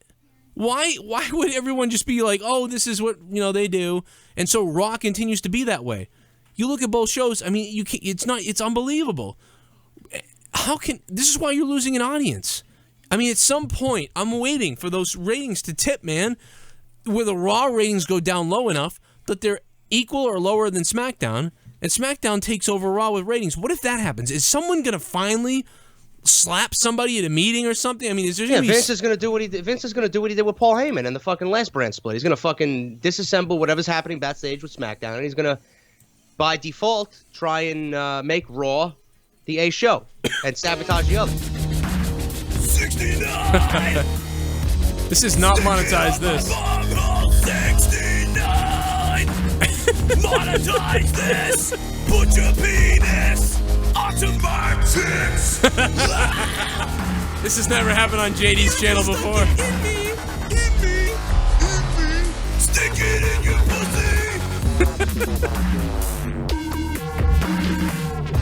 Why would everyone just be like, oh, this is what they do, and so Raw continues to be that way? You look at both shows. I mean, it's unbelievable. This is why you're losing an audience. I mean, at some point, I'm waiting for those ratings to tip, man, where the Raw ratings go down low enough that they're equal or lower than SmackDown, and SmackDown takes over Raw with ratings. What if that happens? Is someone going to finally slap somebody at a meeting or something? I mean, Vince is going to do what he did. Vince is going to do what he did with Paul Heyman in the fucking last brand split. He's going to fucking disassemble whatever's happening backstage with SmackDown, and he's going to, by default, try and make Raw the A show and sabotage the other. 69. This is not monetized. This. 69. Monetize this. Put your penis onto my tits. This has never happened on JD's channel before. Hit me. Stick it in your pussy.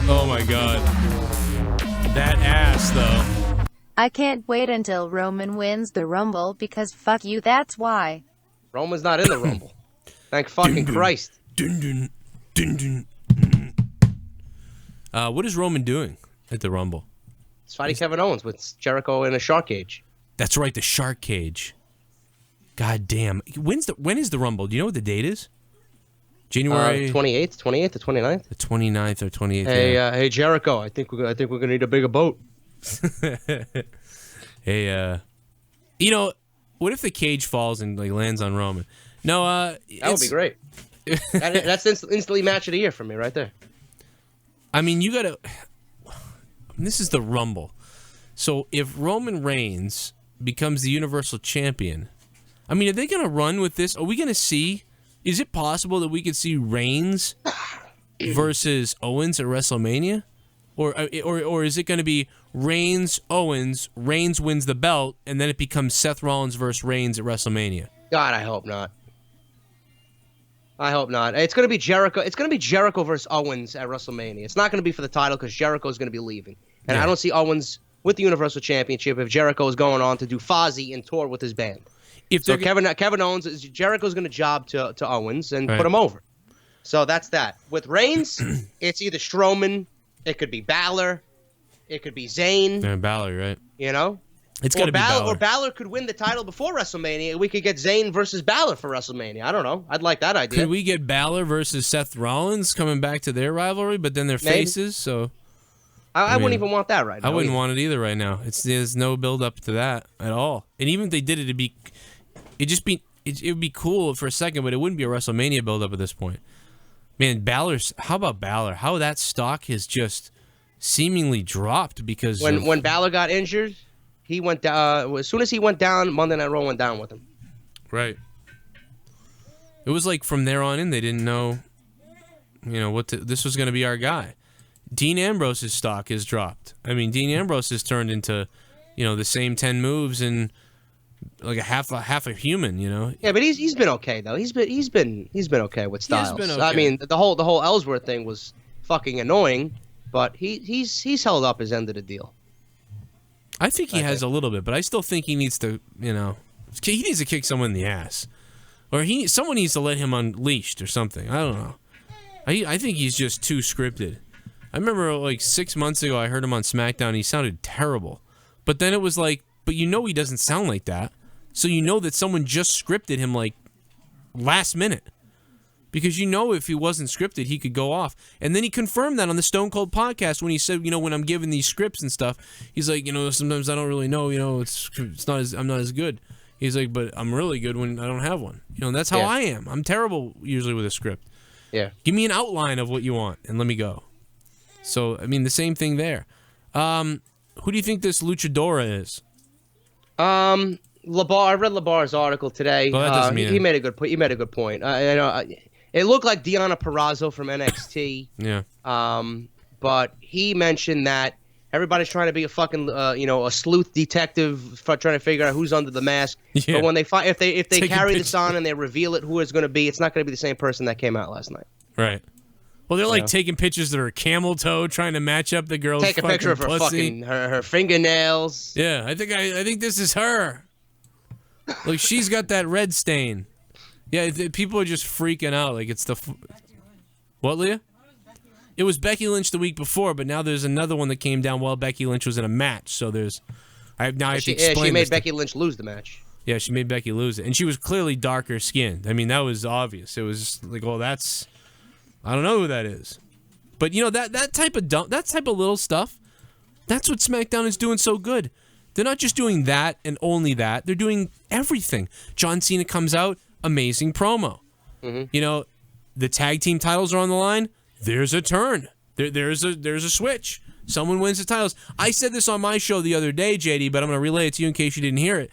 Oh my god. That ass, though. I can't wait until Roman wins the Rumble because fuck you, that's why. Roman's not in the Rumble. Thank fucking Christ. What is Roman doing at the Rumble? It's fighting Kevin Owens with Jericho in a shark cage. That's right, the shark cage. God damn. When is the Rumble? Do you know what the date is? January 28th or 29th? The 29th or 28th. Hey Jericho, I think we're gonna need a bigger boat. Hey, what if the cage falls and like lands on Roman? No, that would be great. That's instantly match of the year for me right there. I mean, you gotta. This is the Rumble, so if Roman Reigns becomes the Universal Champion, I mean, are they gonna run with this? Are we gonna see? Is it possible that we could see Reigns versus Owens at WrestleMania? Or is it going to be Reigns, Owens, Reigns wins the belt, and then it becomes Seth Rollins versus Reigns at WrestleMania? God, I hope not. I hope not. It's going to be Jericho. It's going to be Jericho versus Owens at WrestleMania. It's not going to be for the title because Jericho is going to be leaving. And yeah. I don't see Owens with the Universal Championship if Jericho is going on to do Fozzy and tour with his band. So Kevin Owens, Jericho's going to job to Owens and put him over. So that's that. With Reigns, it's either Strowman, it could be Balor, it could be Zayn. Yeah, Balor, right? It's got to be Balor. Or Balor could win the title before WrestleMania, and we could get Zayn versus Balor for WrestleMania. I don't know. I'd like that idea. Could we get Balor versus Seth Rollins coming back to their rivalry, but then they're faces? So I wouldn't even want that right now. I wouldn't want it either right now. There's no build up to that at all. And even if they did it, it would be cool for a second, but it wouldn't be a WrestleMania build up at this point. Man, how about Balor? How that stock has just seemingly dropped because when Balor got injured, he went down. As soon as he went down, Monday Night Raw went down with him. Right. It was like from there on in, they didn't know, this was going to be our guy. Dean Ambrose's stock has dropped. I mean, Dean Ambrose has turned into, the same 10 moves and like a half a human, Yeah, but he's been okay though. He's been okay with Styles. Been okay. I mean, the whole Ellsworth thing was fucking annoying, but he's held up his end of the deal. I think he has a little bit, but I still think he needs to, he needs to kick someone in the ass, or someone needs to let him unleashed or something. I don't know. I think he's just too scripted. I remember like 6 months ago, I heard him on Smackdown. He sounded terrible, but then it was like, but he doesn't sound like that, so that someone just scripted him like last minute, because if he wasn't scripted, he could go off. And then he confirmed that on the Stone Cold podcast when he said, when I'm given these scripts and stuff, he's like, sometimes I don't really know, I'm not as good. He's like, but I'm really good when I don't have one. That's how I am. I'm terrible usually with a script. Yeah. Give me an outline of what you want and let me go. So, I mean, the same thing there. Who do you think this luchadora is? I read LeBar's article today. Well, that doesn't mean he made a good point. It looked like Deonna Purrazzo from NXT. Yeah. But he mentioned that everybody's trying to be a fucking, a sleuth detective trying to figure out who's under the mask. Yeah. But when they if they Taking carry pictures. this on and they reveal it, who it's going to be, it's not going to be the same person that came out last night. Right. Well, they're like taking pictures that are camel toe, trying to match up the girl's Take a picture of her pussy. her fingernails. Yeah, I think this is her. Like, she's got that red stain. Yeah, people are just freaking out. Like, it's the... What, Leah? It was Becky Lynch the week before, but now there's another one that came down while Becky Lynch was in a match. So there's... I have to explain she made this Becky Lynch lose the match. Yeah, she made Becky lose it. And she was clearly darker skinned. I mean, that was obvious. It was like, well, that's... I don't know who that is. But, that type of little stuff, that's what SmackDown is doing so good. They're not just doing that and only that. They're doing everything. John Cena comes out, amazing promo. Mm-hmm. The tag team titles are on the line. There's a turn. There's a switch. Someone wins the titles. I said this on my show the other day, JD, but I'm going to relay it to you in case you didn't hear it.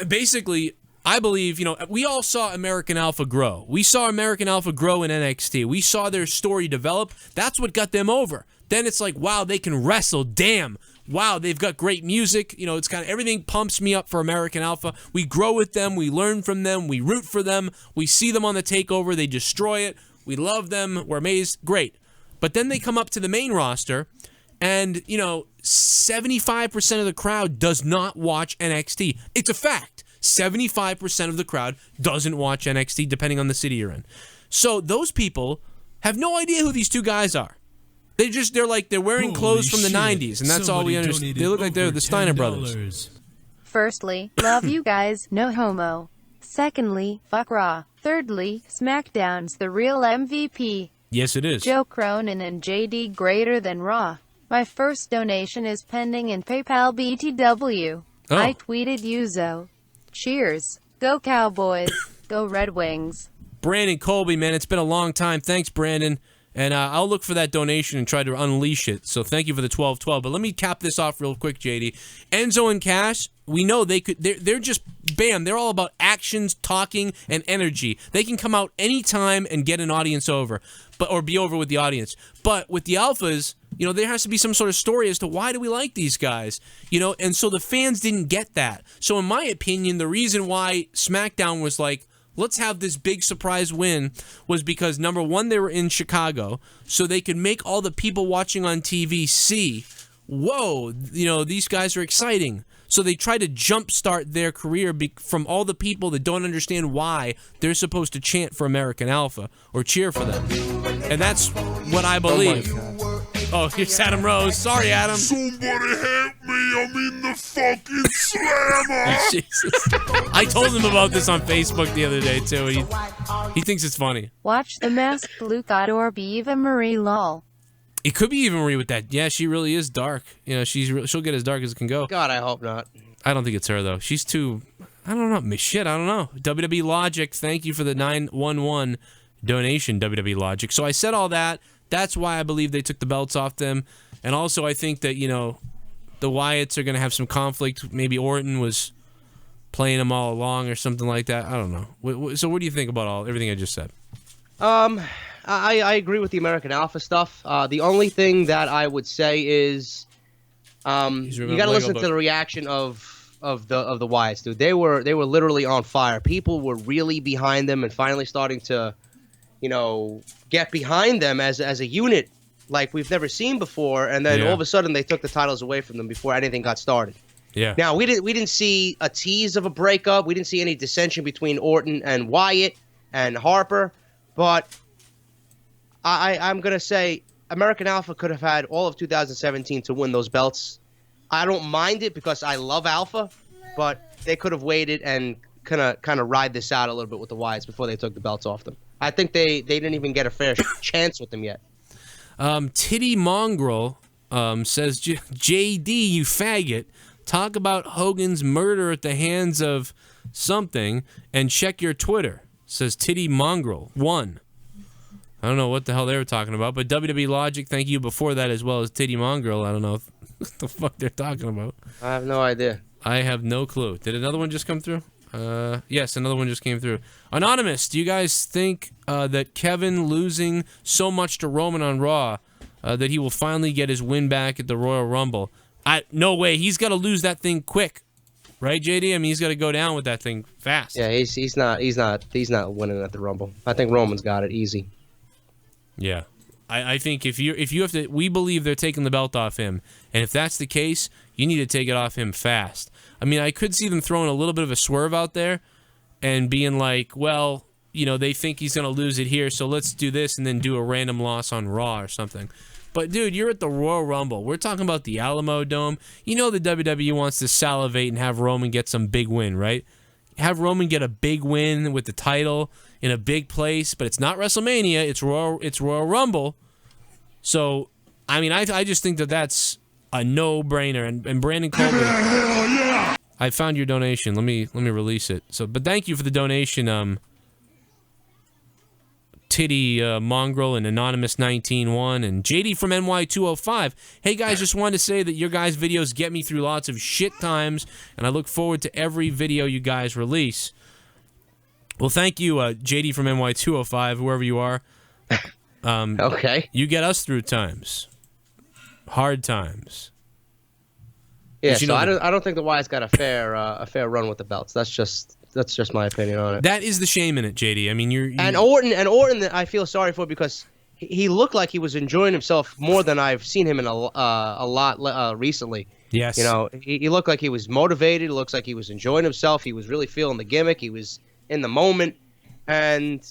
Basically, I believe, we all saw American Alpha grow. We saw American Alpha grow in NXT. We saw their story develop. That's what got them over. Then it's like, wow, they can wrestle. Damn. Wow, they've got great music. It's kind of everything pumps me up for American Alpha. We grow with them. We learn from them. We root for them. We see them on the takeover. They destroy it. We love them. We're amazed. Great. But then they come up to the main roster, and, 75% of the crowd does not watch NXT. It's a fact. 75% of the crowd doesn't watch NXT, depending on the city you're in. So those people have no idea who these two guys are. They're wearing clothes from the 90s, and that's all we understand. They look like they're the Steiner brothers. Firstly, love you guys, no homo. Secondly, fuck Raw. Thirdly, SmackDown's the real MVP. Yes, it is. Joe Cronin and JD greater than Raw. My first donation is pending in PayPal BTW. Oh. I tweeted Yuzo. Cheers. Go Cowboys. Go Red Wings. Brandon Colby, man, it's been a long time. Thanks, Brandon. And I'll look for that donation and try to unleash it. So thank you for the 12-12. But let me cap this off real quick, JD. Enzo and Cash, we know they could. They're just bam. They're all about actions, talking, and energy. They can come out anytime and get an audience over, or be over with the audience. But with the Alphas, there has to be some sort of story as to why do we like these guys, And so the fans didn't get that. So in my opinion, the reason why SmackDown was like, let's have this big surprise win was because, number one, they were in Chicago, so they could make all the people watching on TV see, whoa, these guys are exciting. So they try to jumpstart their career from all the people that don't understand why they're supposed to chant for American Alpha or cheer for them. And that's what I believe. Oh, here's Adam Rose. Sorry, Adam. Somebody help me, I'm in the fucking slammer. Jesus. I told him about this on Facebook the other day, too. He thinks it's funny. Watch The Masked Luchador be Eva Marie lol. It could be even Rhea with that. Yeah, she really is dark. You know, she'll get as dark as it can go. God, I hope not. I don't think it's her though. She's too. I don't know. Shit, I don't know. WWE Logic, thank you for the 911 donation, WWE Logic. So I said all that. That's why I believe they took the belts off them, and also I think that the Wyatts are gonna have some conflict. Maybe Orton was playing them all along or something like that. I don't know. So what do you think about everything I just said? I agree with the American Alpha stuff. The only thing that I would say is, you got to listen to the reaction of the Wyatts, dude. They were literally on fire. People were really behind them and finally starting to, get behind them as a unit like we've never seen before. And then all of a sudden they took the titles away from them before anything got started. Yeah. Now we didn't see a tease of a breakup. We didn't see any dissension between Orton and Wyatt and Harper, but I'm gonna say American Alpha could have had all of 2017 to win those belts. I don't mind it because I love Alpha, but they could have waited and kind of ride this out a little bit with the Wyatts before they took the belts off them. I think they didn't even get a fair chance with them yet. Titty Mongrel says, JD, you faggot. Talk about Hogan's murder at the hands of something and check your Twitter, says Titty Mongrel 1. I don't know what the hell they were talking about, but WWE Logic, thank you before that as well as Titty Mongrel. I don't know what the fuck they're talking about. I have no idea. I have no clue. Did another one just come through? Yes, another one just came through. Anonymous, do you guys think that Kevin losing so much to Roman on Raw that he will finally get his win back at the Royal Rumble? No way. He's got to lose that thing quick, right, JD? I mean, he's got to go down with that thing fast. Yeah, he's not winning at the Rumble. I think Roman's got it easy. Yeah, I think if you have to, we believe they're taking the belt off him, and if that's the case, you need to take it off him fast. I mean, I could see them throwing a little bit of a swerve out there, and being like, well, they think he's gonna lose it here, so let's do this, and then do a random loss on Raw or something. But, dude, you're at the Royal Rumble. We're talking about the Alamo Dome. The WWE wants to salivate and have Roman get some big win, right? Have Roman get a big win with the title in a big place, but it's not WrestleMania. It's Royal Rumble. So, I mean, I just think that that's a no-brainer. And Brandon Corbin, I found your donation. Let me release it. So, but thank you for the donation, Titty Mongrel and Anonymous 19-1 and JD from NY205. Hey guys, just wanted to say that your guys' videos get me through lots of shit times, and I look forward to every video you guys release. Well, thank you, JD from NY205, whoever you are. Okay. You get us through times, hard times. Yeah, so I don't think the Wyatts got a fair run with the belts. That's just my opinion on it. That is the shame in it, JD. I mean, and Orton, I feel sorry for because he looked like he was enjoying himself more than I've seen him in a lot recently. Yes. He looked like he was motivated. It looks like he was enjoying himself. He was really feeling the gimmick. He was in the moment, and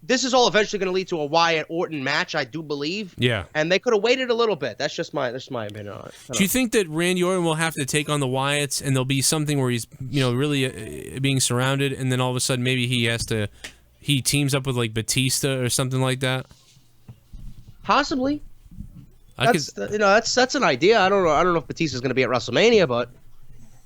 this is all eventually going to lead to a Wyatt Orton match, I do believe. Yeah. And they could have waited a little bit. That's just my opinion on it. Do you think that Randy Orton will have to take on the Wyatts, and there'll be something where he's really being surrounded, and then all of a sudden maybe he teams up with like Batista or something like that? Possibly. That's an idea. I don't know if Batista's going to be at WrestleMania, but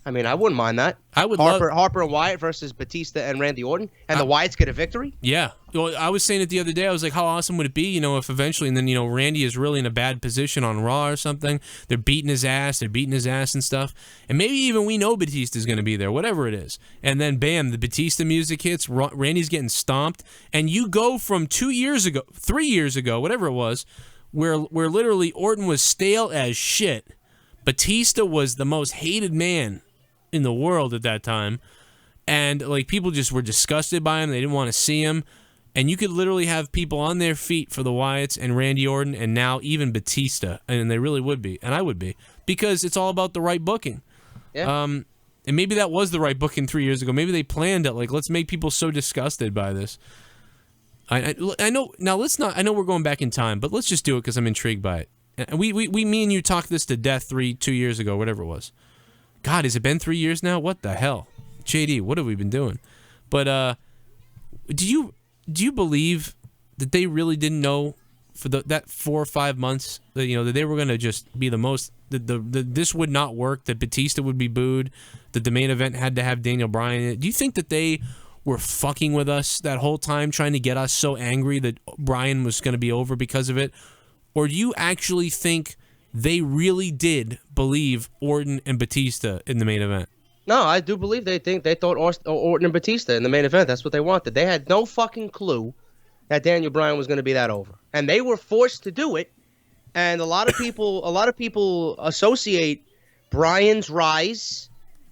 I mean, I wouldn't mind that. I would Harper and Wyatt versus Batista and Randy Orton, and the Wyatts get a victory. Yeah. Well, I was saying it the other day. I was like, how awesome would it be, if eventually, and then, Randy is really in a bad position on Raw or something. They're beating his ass and stuff. And maybe even we know Batista's going to be there, whatever it is. And then, bam, the Batista music hits. Randy's getting stomped. And you go from 3 years ago, whatever it was, where literally Orton was stale as shit. Batista was the most hated man in the world at that time, and like people just were disgusted by him. They didn't want to see him, and you could literally have people on their feet for the Wyatts and Randy Orton, and now even Batista, and they really would be, and I would be, because it's all about the right booking. Yeah. And maybe that was the right booking 3 years ago. Maybe they planned it, like, let's make people so disgusted by this. I know. Now let's not. I know we're going back in time, but let's just do it because I'm intrigued by it. And me and you talked this to death 2 years ago, whatever it was. God, has it been 3 years now? What the hell? JD, what have we been doing? But do you believe that they really didn't know for that 4 or 5 months that that they were going to just be the most this would not work, that Batista would be booed, that the main event had to have Daniel Bryan in it. Do you think that they were fucking with us that whole time, trying to get us so angry that Bryan was going to be over because of it? Or do you actually think they really did believe Orton and Batista in the main event? No, I do believe they thought Orton and Batista in the main event. That's what they wanted. They had no fucking clue that Daniel Bryan was going to be that over, and they were forced to do it. And a lot of people associate Bryan's rise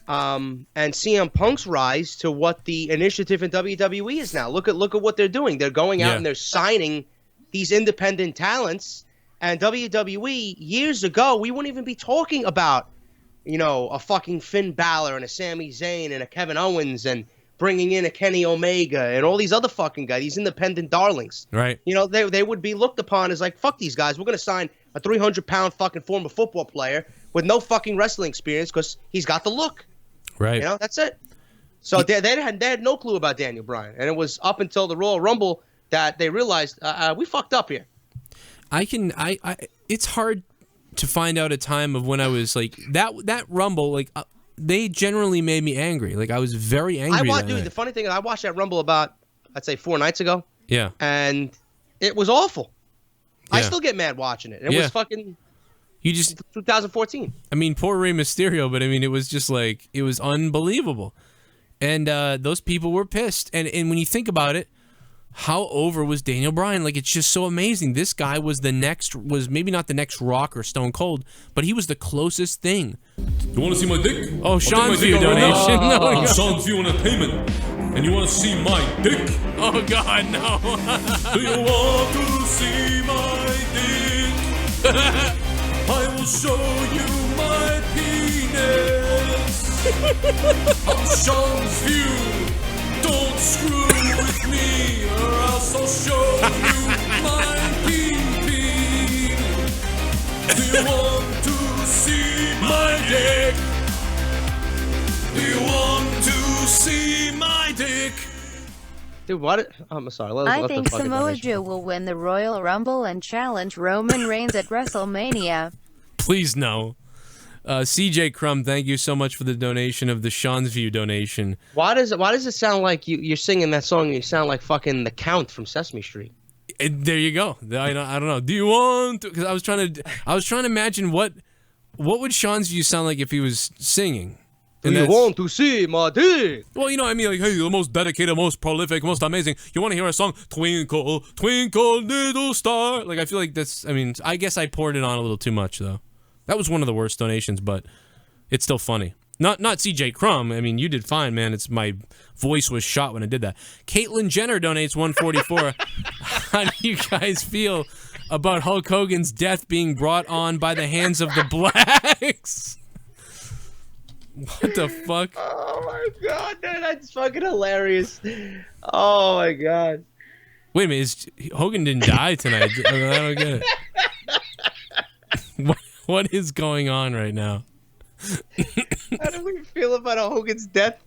and CM Punk's rise to what the initiative in WWE is now. Look at what they're doing. They're going out and they're signing these independent talents. And WWE, years ago, we wouldn't even be talking about, a fucking Finn Balor and a Sami Zayn and a Kevin Owens and bringing in a Kenny Omega and all these other fucking guys, these independent darlings. Right. They would be looked upon as like, fuck these guys. We're going to sign a 300-pound fucking former football player with no fucking wrestling experience because he's got the look. Right. That's it. So they had no clue about Daniel Bryan. And it was up until the Royal Rumble that they realized we fucked up here. It's hard to find out a time of when I was like that Rumble, like they generally made me angry. Like I was very angry. The funny thing is I watched that Rumble about, I'd say 4 nights ago. Yeah. And it was awful. Yeah. I still get mad watching it. It was fucking 2014. I mean, poor Rey Mysterio, but I mean, it was just like, it was unbelievable. And those people were pissed. And when you think about it, how over was Daniel Bryan? Like, it's just so amazing. This guy was maybe not the next Rock or Stone Cold, but he was the closest thing. You want to see my dick? Oh, Sean's View donation. I'm Sean's View Entertainment, and you want to see my dick? Oh, God, no. Do you want to see my dick? I will show you my penis. I'm Sean's View. Don't screw with me, or else I'll show you my pee-pee. Do you want to see my dick? Do you want to see my dick? Dude, what? I'm sorry. I think Samoa Joe will win the Royal Rumble and challenge Roman Reigns at WrestleMania. Please no. CJ Crumb, thank you so much for the donation of the Sean's View donation. Why does it sound like you're singing that song and you sound like fucking the Count from Sesame Street? There you go. I don't know. Do you want to? Because I was trying to imagine what would Sean's View sound like if he was singing. Do you want to see my dick? Well, I mean, like, hey, the most dedicated, most prolific, most amazing. You want to hear a song, Twinkle, Twinkle, Little Star? Like, I feel like I guess I poured it on a little too much, though. That was one of the worst donations, but it's still funny. Not CJ Crumb. I mean, you did fine, man. It's my voice was shot when I did that. Caitlyn Jenner donates $144. How do you guys feel about Hulk Hogan's death being brought on by the hands of the blacks? What the fuck? Oh my god, dude, that's fucking hilarious. Oh my god. Wait a minute, Hogan didn't die tonight. I don't get it. What is going on right now? How do we feel about Hogan's death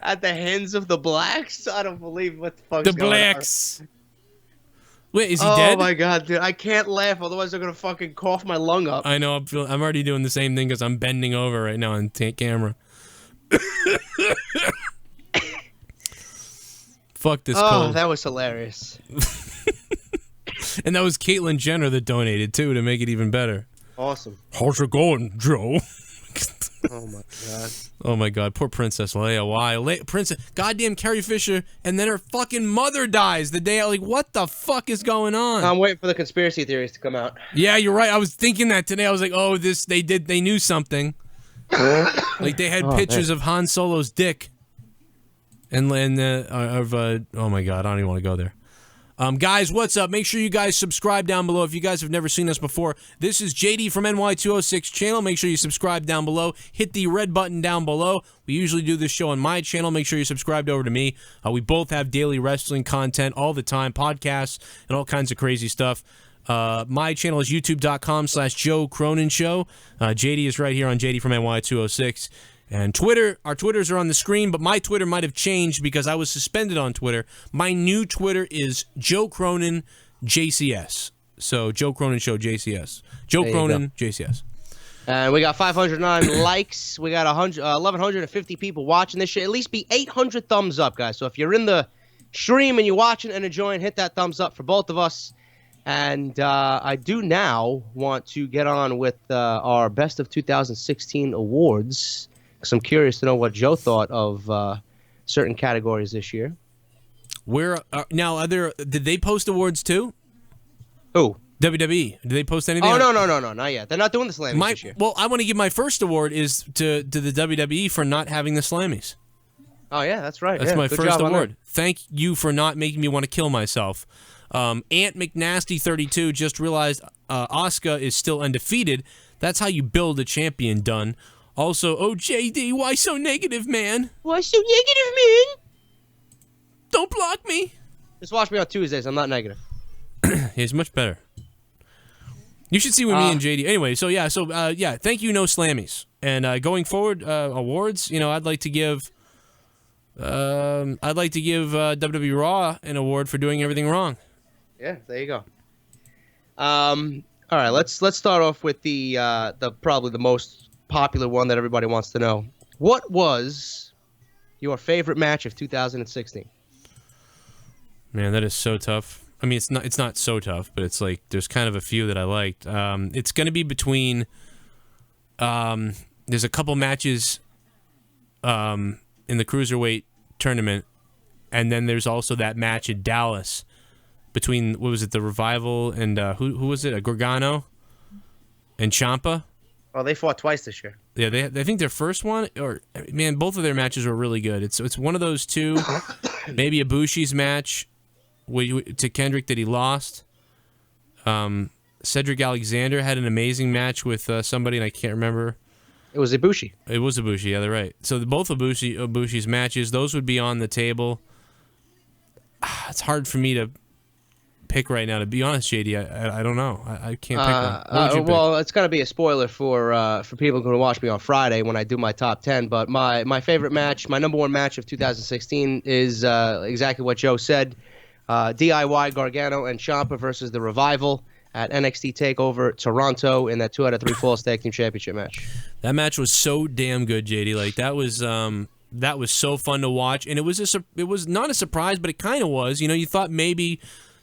at the hands of the blacks? I don't believe what the fuck's the going blacks. on. Wait, is he dead? Oh my god, dude, I can't laugh, otherwise I'm gonna fucking cough my lung up. I know. I'm already doing the same thing because I'm bending over right now on camera. Fuck this cold. Oh, that was hilarious. And that was Caitlyn Jenner that donated too to make it even better. Awesome. How's it going, Joe? Oh my god. Oh my god, poor Princess Leia. Why? Princess, goddamn Carrie Fisher, and then her fucking mother dies the day. Like, what the fuck is going on? I'm waiting for the conspiracy theories to come out. Yeah, you're right. I was thinking that today. I was like, oh, they knew something. Like they had pictures of Han Solo's dick, oh my god, I don't even want to go there. Guys, what's up? Make sure you guys subscribe down below if you guys have never seen us before. This is JD from NY206 channel. Make sure you subscribe down below. Hit the red button down below. We usually do this show on my channel. Make sure you subscribe over to me. We both have daily wrestling content all the time, podcasts, and all kinds of crazy stuff. My channel is youtube.com/Joe Cronin Show. JD is right here on JD from NY206. And Twitter, our Twitters are on the screen, but my Twitter might have changed because I was suspended on Twitter. My new Twitter is Joe Cronin JCS. So Joe Cronin Show JCS. Joe Cronin JCS. And we got 509 likes. We got 1,150 people watching this shit. At least be 800 thumbs up, guys. So if you're in the stream and you're watching and enjoying, hit that thumbs up for both of us. And I do now want to get on with our Best of 2016 awards, because I'm curious to know what Joe thought of certain categories this year. Where now? Did they post awards too? Who? WWE. Did they post anything? Oh, no, not yet. They're not doing the Slammies this year. Well, I want to give my first award is to the WWE for not having the Slammies. Oh, yeah, that's right. That's my good first job on award. that. Thank you for not making me want to kill myself. Ant McNasty 32 just realized Asuka is still undefeated. That's how you build a champion, done. Also, oh, JD, why so negative, man? Why so negative, man? Don't block me. Just watch me on Tuesdays. I'm not negative. He's much better. You should see with me and JD. Anyway, thank you, no Slammies. And going forward, awards, I'd like to give WWE Raw an award for doing everything wrong. Yeah, there you go. All right, let's start off with the probably the most popular one that everybody wants to know. What was your favorite match of 2016? Man, that is so tough. I mean, it's not so tough, but it's like there's kind of a few that I liked. It's going to be between. There's a couple matches in the Cruiserweight tournament, and then there's also that match in Dallas between, what was it, the Revival and who was it, Gargano and Ciampa. Oh, they fought twice this year. Yeah, I think their first one, both of their matches were really good. It's one of those two, maybe Ibushi's match to Kendrick that he lost. Cedric Alexander had an amazing match with somebody, and I can't remember. It was Ibushi. It was Ibushi, yeah, they're right. So both Ibushi's matches, those would be on the table. It's hard for me to pick right now, to be honest, JD. I don't know. I can't pick one. What would you pick? Well, it's gonna be a spoiler for people who are gonna watch me on Friday when I do my top 10. But my favorite match, my number one match of 2016, is exactly what Joe said. DIY Gargano and Ciampa versus the Revival at NXT TakeOver Toronto in that 2 out of 3 Falls Tag Team Championship match. That match was so damn good, JD. Like that was so fun to watch, and it was not a surprise, but it kind of was. You thought maybe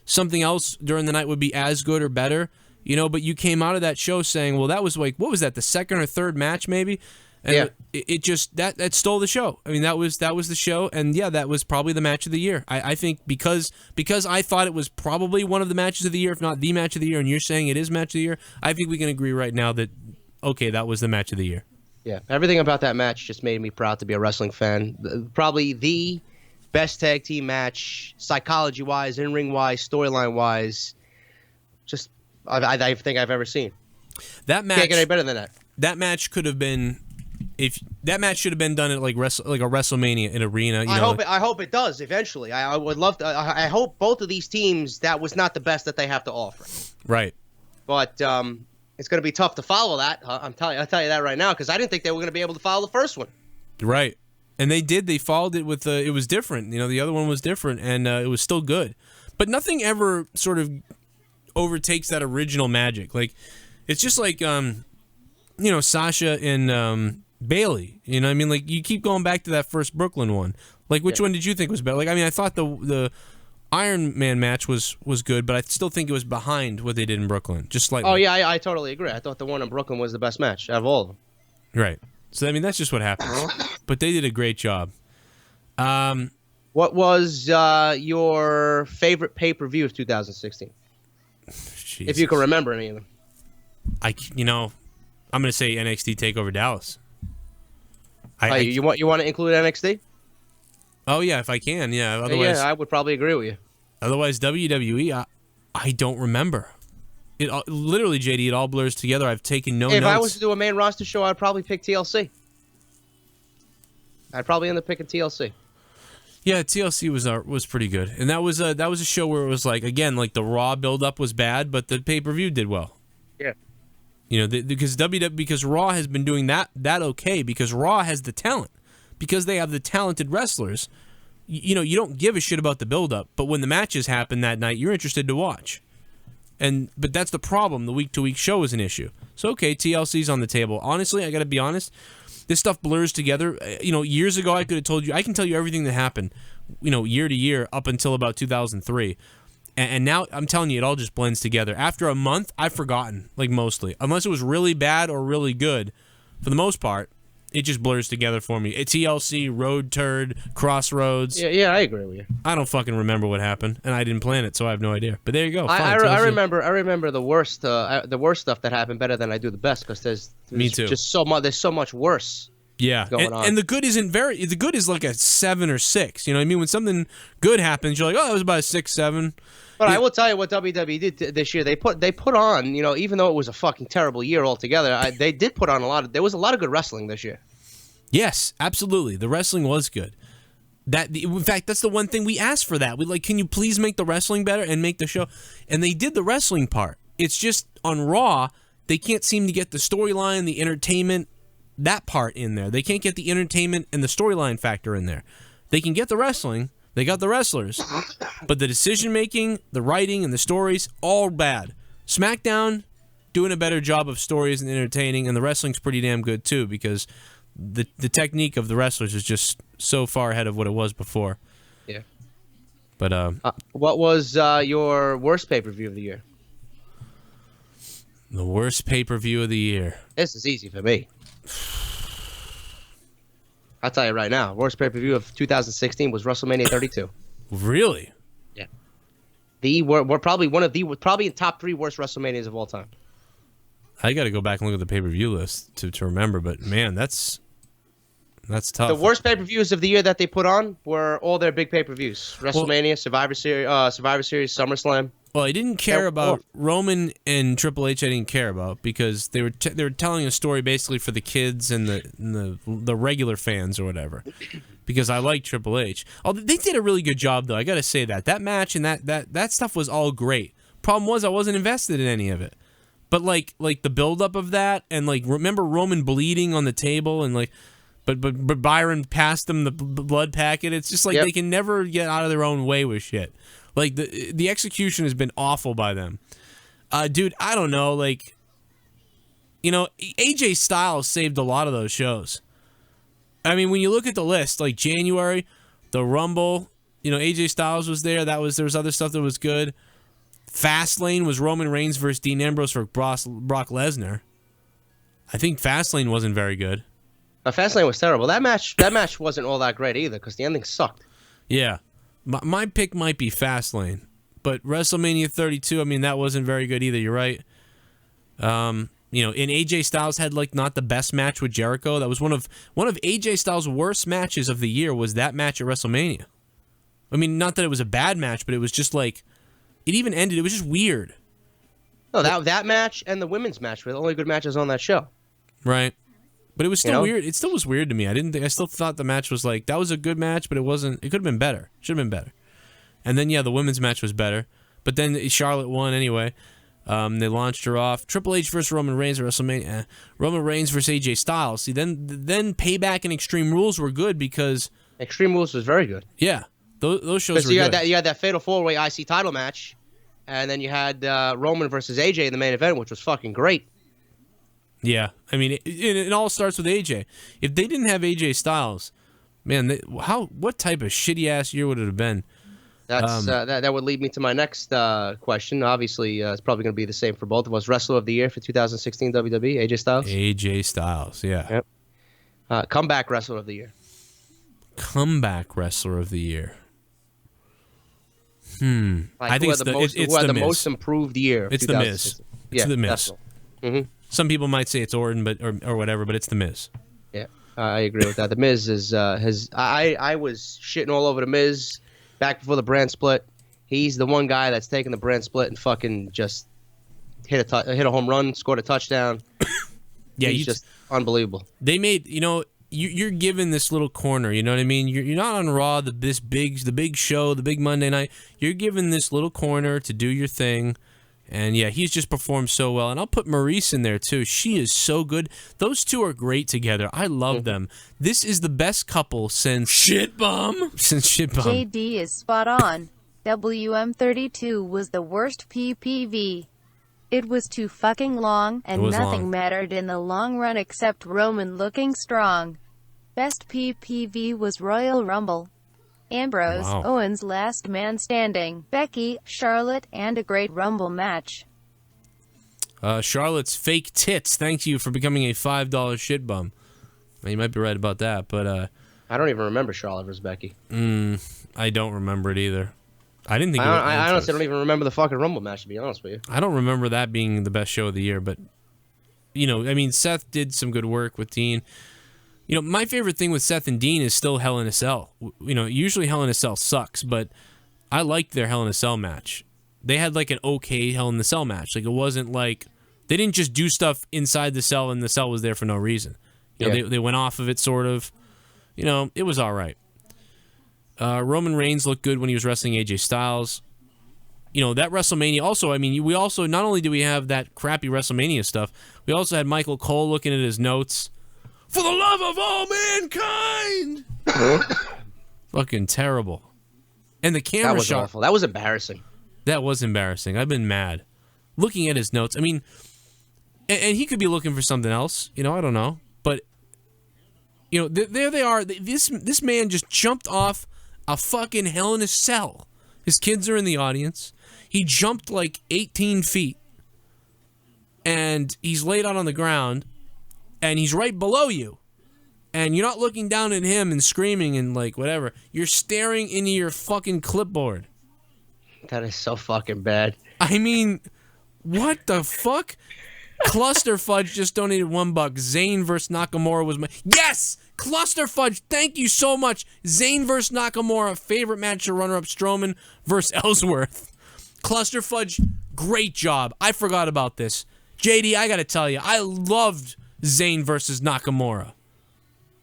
something else during the night would be as good or better, but you came out of that show saying, well, that was like, what was that, the second or third match maybe? And yeah. It just that stole the show. I mean, that was the show, and yeah, that was probably the match of the year. I think because I thought it was probably one of the matches of the year, if not the match of the year, and you're saying it is match of the year, I think we can agree right now that, okay, that was the match of the year. Yeah, everything about that match just made me proud to be a wrestling fan. Probably the best tag team match, psychology-wise, in-ring-wise, storyline-wise, just I think I've ever seen. That match can't get any better than that. That match could have been. If that match should have been done at like a WrestleMania in arena, I hope it does eventually. I would love to. I hope both of these teams, that was not the best that they have to offer. Right. But it's going to be tough to follow that. I'll tell you that right now, because I didn't think they were going to be able to follow the first one. Right. And they did. They followed it with it was different. The other one was different, and it was still good. But nothing ever sort of overtakes that original magic. Like it's just like Sasha and Bailey, what I mean? Like you keep going back to that first Brooklyn one. Like which one did you think was better? Like I thought the Iron Man match was good, but I still think it was behind what they did in Brooklyn. Just slightly. Oh yeah, I totally agree. I thought the one in Brooklyn was the best match out of all of them. Right. So that's just what happens. But they did a great job. What was your favorite pay-per-view of 2016? Jesus. If you can remember any of them. I'm going to say NXT TakeOver Dallas. You want to include NXT? Oh yeah, if I can, yeah. Otherwise, I would probably agree with you. Otherwise, WWE, I don't remember. It literally, JD, it all blurs together. I've taken no notes. If I was to do a main roster show, I'd probably pick TLC. I'd probably end up picking TLC. Yeah, TLC was pretty good, and that was a show where it was like, again, like the Raw build-up was bad, but the pay-per-view did well. Yeah. Because Raw has been doing that okay, because Raw has the talent, because they have the talented wrestlers. You don't give a shit about the build-up, but when the matches happen that night, you're interested to watch. But that's the problem. The week-to-week show is an issue. So, okay, TLC's on the table. Honestly, I got to be honest, this stuff blurs together. Years ago, I could have told you, I can tell you everything that happened, year to year up until about 2003. And now, I'm telling you, it all just blends together. After a month, I've forgotten, mostly. Unless it was really bad or really good, for the most part, it just blurs together for me. TLC, Road Turd, Crossroads. Yeah, I agree with you. I don't fucking remember what happened, and I didn't plan it, so I have no idea. But there you go. I remember the worst stuff that happened better than I do the best, because there's Me too. Just so much. There's so much worse. Yeah, going on. And the good isn't the good is like a 7 or 6. You know what I mean? When something good happens, you're like, oh, it was about a 6, 7. But I will tell you what WWE did this year. They put on, even though it was a fucking terrible year altogether, they did put on there was a lot of good wrestling this year. Yes, absolutely. The wrestling was good. In fact, that's the one thing we asked for. That we can you please make the wrestling better and make the show? And they did the wrestling part. It's just on Raw, they can't seem to get the storyline, the entertainment, that part in there. They can't get the entertainment and the storyline factor in there. They can get the wrestling. They got the wrestlers, but the decision making, the writing, and the stories all bad. Smackdown doing a better job of stories and entertaining, and the wrestling's pretty damn good too, because the technique of the wrestlers is just so far ahead of what it was before. Yeah. But what was your worst pay-per-view of the year? The worst pay-per-view of the year. This is easy for me. I'll tell you right now. Worst pay-per-view of 2016 was WrestleMania 32. Really? Yeah. We're probably probably in top 3 worst WrestleManias of all time. I got to go back and look at the pay-per-view list to remember, but man, that's tough. The worst pay-per-views of the year that they put on were all their big pay-per-views: WrestleMania, Survivor Series, SummerSlam. Well, I didn't care about Roman and Triple H. I didn't care about because they were telling a story basically for the kids and the regular fans or whatever. Because I like Triple H. Oh, they did a really good job though. I got to say that match and that stuff was all great. Problem was I wasn't invested in any of it. But like the buildup of that and remember Roman bleeding on the table and but Byron passed them the blood packet. It's just They can never get out of their own way with shit. The execution has been awful by them. Dude, I don't know. AJ Styles saved a lot of those shows. I mean, when you look at the list, January, the Rumble, AJ Styles was there. There was other stuff that was good. Fastlane was Roman Reigns versus Dean Ambrose for Brock Lesnar. I think Fastlane wasn't very good. Fastlane was terrible. That match wasn't all that great either because the ending sucked. Yeah. My pick might be Fastlane, but WrestleMania 32, I mean, that wasn't very good either. You're right. And AJ Styles had not the best match with Jericho. That was one of AJ Styles' worst matches of the year. Was that match at WrestleMania? I mean, not that it was a bad match, but it was just it even ended. It was just weird. No, that match and the women's match were the only good matches on that show. Right. But it was still weird. It still was weird to me. I still thought the match was that was a good match, but it wasn't. It could have been better. Should have been better. And then the women's match was better. But then Charlotte won anyway. They launched her off. Triple H versus Roman Reigns at WrestleMania. Roman Reigns versus AJ Styles. See, then Payback and Extreme Rules were good because Extreme Rules was very good. Yeah, those shows were good. You had that Fatal 4-Way IC title match, and then you had Roman versus AJ in the main event, which was fucking great. Yeah, I mean, it all starts with AJ. If they didn't have AJ Styles, man, what type of shitty ass year would it have been? That would lead me to my next question. Obviously, it's probably going to be the same for both of us. Wrestler of the year for 2016 WWE, AJ Styles. AJ Styles, yeah. Yep. Comeback Wrestler of the year. Comeback Wrestler of the year. I think it's the most improved year. It's the Miz. It's the Miz. Mm-hmm. Some people might say it's Orton, but or whatever, but it's the Miz. Yeah, I agree with that. The Miz is I was shitting all over the Miz back before the brand split. He's the one guy that's taken the brand split and fucking just hit a home run, scored a touchdown. Yeah, he's just unbelievable. They made you're given this little corner. You know what I mean? You're not on Raw, the big show, the big Monday night. You're given this little corner to do your thing. And yeah, he's just performed so well. And I'll put Maurice in there too. She is so good. Those two are great together. I love them. This is the best couple since Shit Bomb. Since Shit Bomb. JD is spot on. WM32 was the worst PPV. It was too fucking long, and nothing mattered in the long run except Roman looking strong. Best PPV was Royal Rumble. Ambrose, Owens last man standing, Becky, Charlotte, and a great Rumble match. Charlotte's fake tits. Thank you for becoming a $5 shit bum. Well, you might be right about that, but I don't even remember Charlotte versus Becky. I don't remember it either. I didn't think. I honestly don't even remember the fucking Rumble match, to be honest with you. I don't remember that being the best show of the year, but you know, I mean, Seth did some good work with Dean. You know, my favorite thing with Seth and Dean is still Hell in a Cell. You know, usually Hell in a Cell sucks, but I liked their Hell in a Cell match. They had like an okay Hell in the Cell match. Like, it wasn't like they didn't just do stuff inside the cell and the cell was there for no reason. You know, they went off of it sort of. You know, it was all right. Roman Reigns looked good when he was wrestling AJ Styles. You know, that WrestleMania also, I mean, we also, not only do we have that crappy WrestleMania stuff, we also had Michael Cole looking at his notes. For the love of all mankind! Fucking terrible. And the camera that was shot. Awful. That was embarrassing. That was embarrassing. I've been mad. Looking at his notes, I mean, and he could be looking for something else. You know, I don't know. But, you know, there they are. This man just jumped off a fucking Hell in a Cell. His kids are in the audience. He jumped like 18 feet. And he's laid out on the ground. And he's right below you. And you're not looking down at him and screaming and like whatever. You're staring into your fucking clipboard. That is so fucking bad. I mean, what the fuck? Cluster Fudge just donated $1. Zayn versus Nakamura was my... Yes! Cluster Fudge, thank you so much. Zayn versus Nakamura, favorite match of runner-up Strowman versus Ellsworth. Cluster Fudge, great job. I forgot about this. JD, I gotta tell you, I loved Zayn versus Nakamura.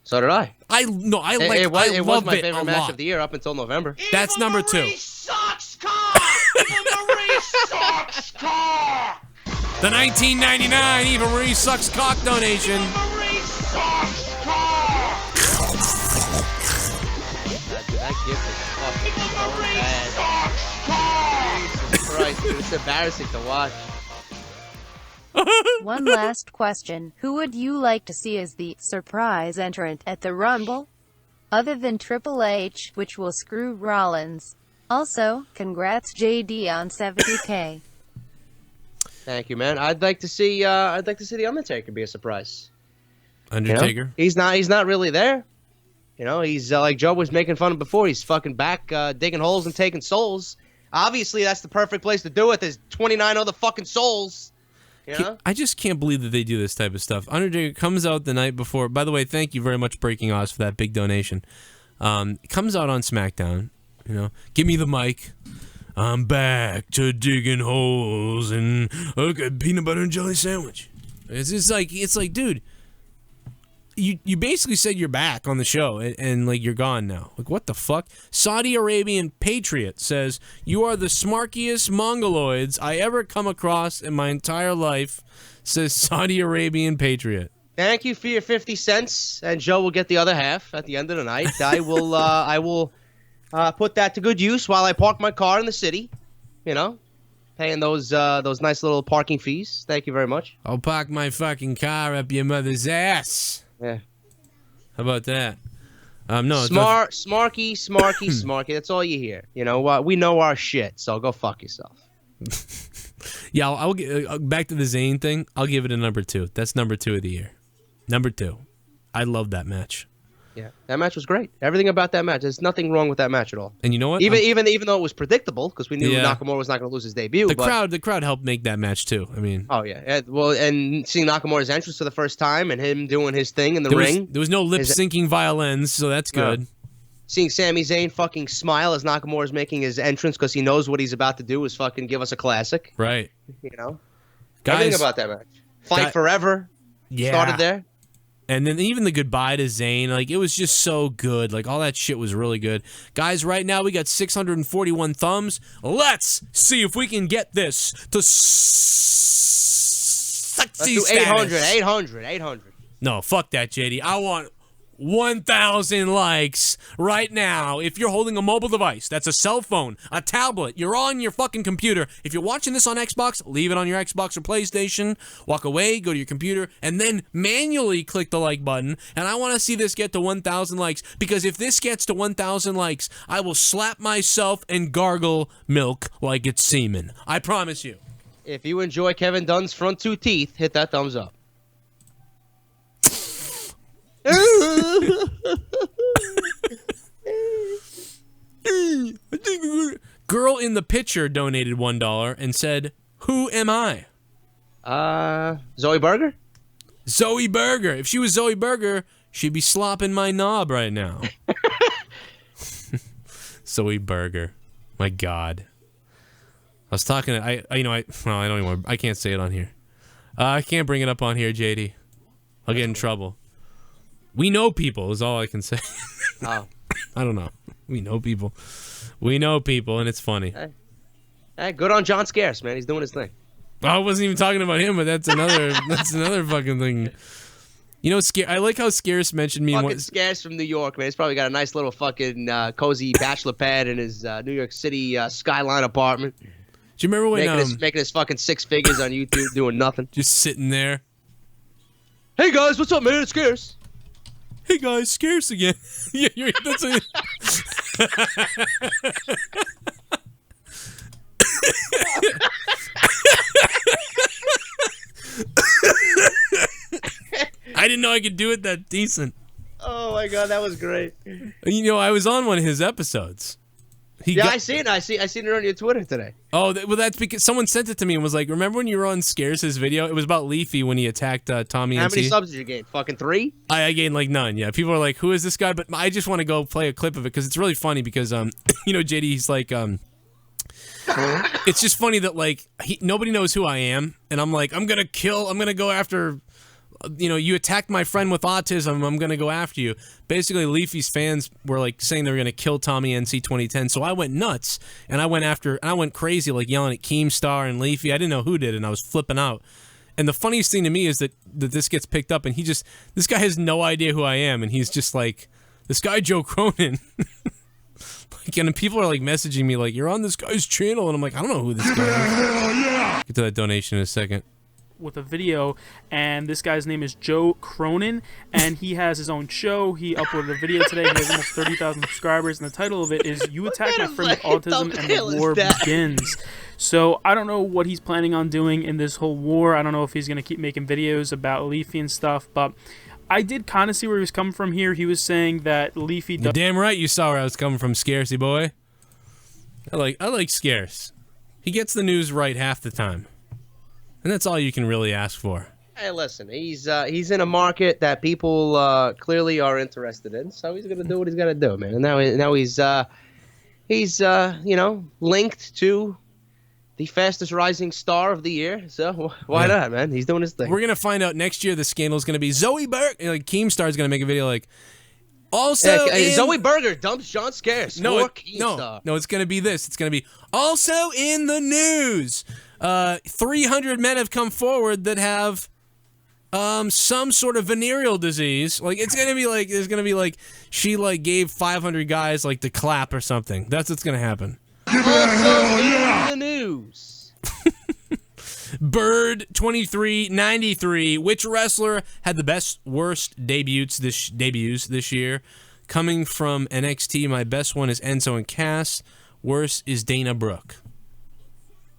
So did I. It was my favorite match of the year up until November. That's number 2. Sucks cock! Eva Marie sucks cock! The 1999 Eva Marie Sucks Cock donation. Eva Marie sucks cock! That gift is fucking Eva so Marie bad. sucks cock! Jesus Christ, dude, it's embarrassing to watch. One last question. Who would you like to see as the surprise entrant at the Rumble? Other than Triple H, which will screw Rollins. Also, congrats JD on 70K. Thank you, man. I'd like to see the Undertaker be a surprise. Undertaker? You know? He's not really there. You know, he's like Joe was making fun of before. He's fucking back digging holes and taking souls. Obviously, that's the perfect place to do it. There's 29 other fucking souls. You know? I just can't believe that they do this type of stuff. Undertaker comes out the night before. By the way, thank you very much, Breaking Oz, for that big donation. Comes out on SmackDown. You know, give me the mic. I'm back to digging holes and a good peanut butter and jelly sandwich. It's like, dude, you basically said you're back on the show and like you're gone now. Like, what the fuck? Saudi Arabian Patriot says, you are the smarkiest mongoloids I ever come across in my entire life, says Saudi Arabian Patriot. Thank you for your 50 cents, and Joe will get the other half at the end of the night. I will put that to good use while I park my car in the city, you know, paying those nice little parking fees. Thank you very much. I'll park my fucking car up your mother's ass. Yeah. How about that? No. Smarky. That's all you hear. You know what? We know our shit, so go fuck yourself. Yeah, I'll get back to the Zayn thing. I'll give it a number 2. That's number 2 of the year. Number 2. I love that match. Yeah, that match was great. Everything about that match. There's nothing wrong with that match at all. And you know what? Even though it was predictable because we knew Nakamura was not going to lose his debut. The crowd helped make that match too. I mean, oh yeah, well, and seeing Nakamura's entrance for the first time and him doing his thing in the ring. There was no lip syncing violins, so that's good. No. Seeing Sami Zayn fucking smile as Nakamura's making his entrance because he knows what he's about to do is fucking give us a classic. Right. You know, guys, everything about that match. Fight forever. Yeah. Started there. And then even the goodbye to Zayn, like, it was just so good. Like, all that shit was really good. Guys, right now we got 641 thumbs. Let's see if we can get this to sexy Let's do 800, status. 800. No, fuck that, JD. I want 1,000 likes right now. If you're holding a mobile device, that's a cell phone, a tablet, you're on your fucking computer. If you're watching this on Xbox, leave it on your Xbox or PlayStation. Walk away, go to your computer, and then manually click the like button. And I want to see this get to 1,000 likes, because if this gets to 1,000 likes, I will slap myself and gargle milk like it's semen. I promise you. If you enjoy Kevin Dunn's front two teeth, hit that thumbs up. Girl in the picture donated $1 and said, "Who am I?" Zoe Berger? Zoe Berger. If she was Zoe Berger, she'd be slopping my knob right now. Zoe Berger. My God. I was talking to, I can't say it on here. I can't bring it up on here, JD. I'll get in trouble. We know people is all I can say. Oh. I don't know. We know people. We know people, and it's funny. Hey, good on John Scarce, man. He's doing his thing. I wasn't even talking about him, but that's another fucking thing. You know, I like how Scarce mentioned me. Fucking Scarce from New York, man. He's probably got a nice little fucking cozy bachelor pad in his New York City skyline apartment. Do you remember when making his fucking 6 figures on YouTube doing nothing? Just sitting there. Hey guys, what's up, man? It's Scarce. Hey guys, Scarce again. Yeah, that's a... I didn't know I could do it that decent. Oh my God, that was great. You know, I was on one of his episodes. I seen it. I seen it on your Twitter today. Oh, well, that's because someone sent it to me and was like, "Remember when you were on Scarce's video? It was about Leafy when he attacked Tommy." How many subs did you gain? Fucking 3? I gained like none. Yeah, people are like, "Who is this guy?" But I just want to go play a clip of it because it's really funny. Because you know, JD, he's like, it's just funny that like nobody knows who I am, and I'm like, I'm gonna go after. You know, you attacked my friend with autism, I'm gonna go after you. Basically, Leafy's fans were like saying they were gonna kill Tommy NC 2010, so I went nuts and I went crazy, like yelling at Keemstar and Leafy. I didn't know who did, and I was flipping out. And the funniest thing to me is that this gets picked up, and this guy has no idea who I am, and he's just like, this guy Joe Cronin. Like, and people are like messaging me like, "You're on this guy's channel," and I'm like, I don't know who this guy is. Get to that donation in a second. With a video, and this guy's name is Joe Cronin, and he has his own show. He uploaded a video today. He has almost 30,000 subscribers, and the title of it is "You Attack My Friend with Autism and the War Begins." So I don't know what he's planning on doing in this whole war. I don't know if he's going to keep making videos about Leafy and stuff, but I did kind of see where he was coming from here. He was saying that Leafy... You're damn right you saw where I was coming from, Scarcey boy. I like Scarce. He gets the news right half the time. And that's all you can really ask for. Hey, listen, he's in a market that people clearly are interested in, so he's gonna do what he's gonna do, man. And now he's you know, linked to the fastest rising star of the year. So why not, man? He's doing his thing. We're gonna find out next year. The scandal is gonna be Zoe Berger. Like Keemstar's gonna make a video like. Also, Zoe Berger dumps John Scarce. No, it's gonna be this. It's gonna be also in the news. 300 men have come forward that have some sort of venereal disease. Like it's gonna be like there's gonna be like she like gave 500 guys like the clap or something. That's what's gonna happen. Also in the news. Bird 2393. Which wrestler had the worst debuts this year? Coming from NXT, my best one is Enzo and Cass. Worst is Dana Brooke.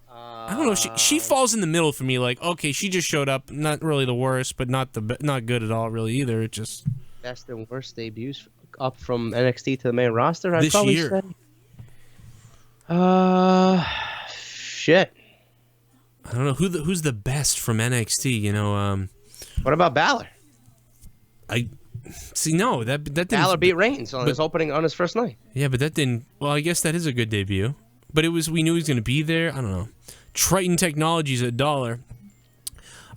I don't know. She falls in the middle for me. Like, okay, she just showed up. Not really the worst, but not good at all, really either. It just best and worst debuts up from NXT to the main roster. This year. Shit. I don't know who's the best from NXT. You know. What about Balor? I see. No, that didn't. Balor beat Reigns on his first night. Yeah, but that didn't. Well, I guess that is a good debut. But we knew he was going to be there. I don't know. Triton Technologies at $1.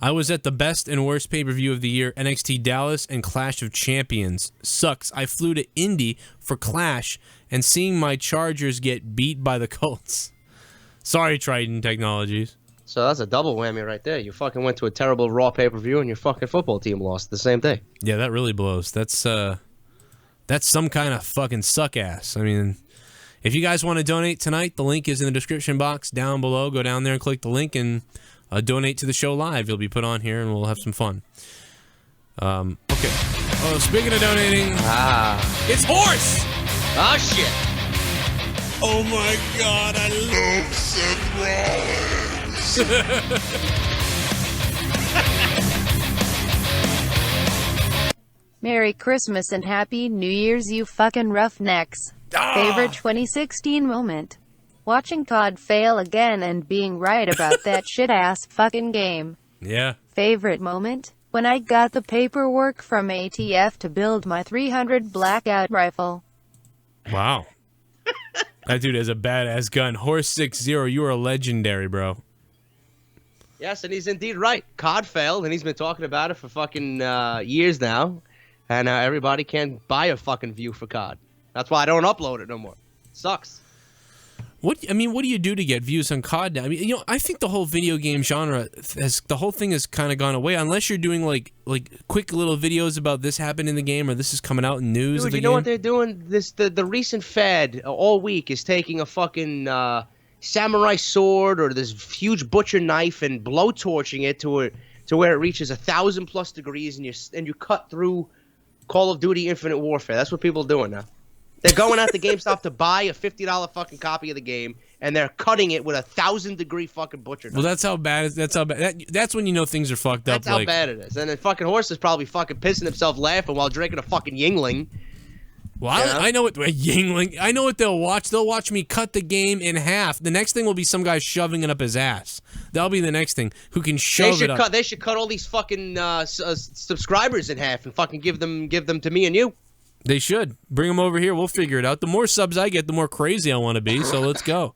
I was at the best and worst pay-per-view of the year, NXT Dallas and Clash of Champions. Sucks. I flew to Indy for Clash, and seeing my Chargers get beat by the Colts. Sorry, Triton Technologies. So that's a double whammy right there. You fucking went to a terrible Raw pay-per-view, and your fucking football team lost the same day. Yeah, that really blows. That's That's some kind of fucking suck ass. I mean, if you guys want to donate tonight, the link is in the description box down below. Go down there and click the link and donate to the show live. You'll be put on here and we'll have some fun. Okay. Oh, speaking of donating, it's Horse! Oh, shit. Oh my God, I love Seth Rollins. Merry Christmas and Happy New Year's, you fucking roughnecks. Favorite 2016 moment? Watching COD fail again and being right about that shit-ass fucking game. Yeah. Favorite moment? When I got the paperwork from ATF to build my 300 Blackout rifle. Wow. That dude has a badass gun. Horse 60, you are a legendary, bro. Yes, and he's indeed right. COD failed, and he's been talking about it for fucking years now. And everybody can buy a fucking view for COD. That's why I don't upload it no more. Sucks. What do you do to get views on COD now? I mean, I think the whole video game genre the whole thing has kind of gone away unless you're doing like quick little videos about this happened in the game or this is coming out in news. Dude, of the you game. know what they're doing? The recent fad all week is taking a fucking samurai sword or this huge butcher knife and blowtorching it to where it reaches 1,000+ degrees and you cut through Call of Duty Infinite Warfare. That's what people are doing now. They're going out to GameStop to buy a $50 fucking copy of the game, and they're cutting it with a 1,000-degree fucking butcher knife. Well, that's how bad. That's when you know things are fucked up. That's how bad it is. And then fucking Horse is probably fucking pissing himself laughing while drinking a fucking Yingling. Well, I know what Yingling. I know what they'll watch. They'll watch me cut the game in half. The next thing will be some guy shoving it up his ass. That'll be the next thing. Who can shove it up? They should cut all these fucking subscribers in half and fucking give them to me and you. They should. Bring them over here. We'll figure it out. The more subs I get, the more crazy I want to be. So let's go.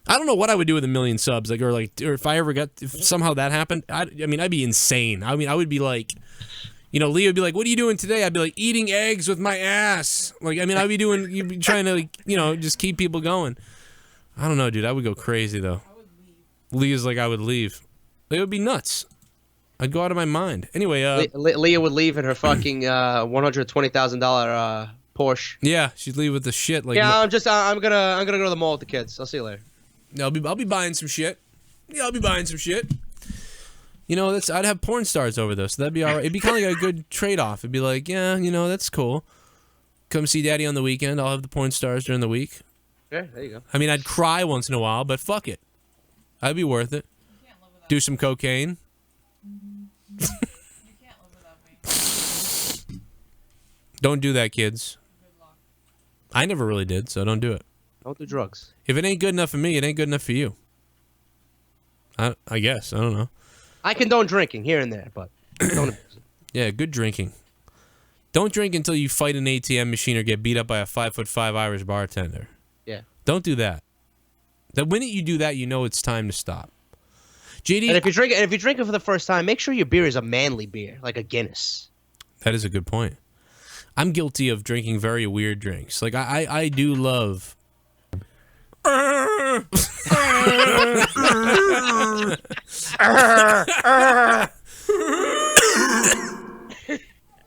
I don't know what I would do with 1 million subs. Or if I ever got, if somehow that happened, I'd be insane. I mean, I would be like, Leo would be like, what are you doing today? I'd be like, eating eggs with my ass. I'd be doing, you'd be trying to, just keep people going. I don't know, dude. I would go crazy, though. Leah's like, I would leave. It would be nuts. I'd go out of my mind. Anyway, Leah would leave in her fucking $120,000 Porsche. Yeah, she'd leave with the shit. I'm gonna go to the mall with the kids. I'll see you later. I'll be buying some shit. Yeah, I'll be buying some shit. I'd have porn stars over though, so that'd be all right. It'd be kind of like a good trade-off. It'd be like, yeah, that's cool. Come see Daddy on the weekend. I'll have the porn stars during the week. Yeah, there you go. I mean, I'd cry once in a while, but fuck it. I'd be worth it. Do some cocaine. You can't live without me. Don't do that, kids. I never really did, so don't do it. Don't do drugs. If it ain't good enough for me, it ain't good enough for you. I guess. I don't know. I condone drinking here and there, but don't abuse it. Yeah, good drinking. Don't drink until you fight an ATM machine or get beat up by a 5'5" Irish bartender. Yeah. Don't do that. The minute you do that, you know it's time to stop. JD, and if you're drinking for the first time, make sure your beer is a manly beer, like a Guinness. That is a good point. I'm guilty of drinking very weird drinks. Like I do love.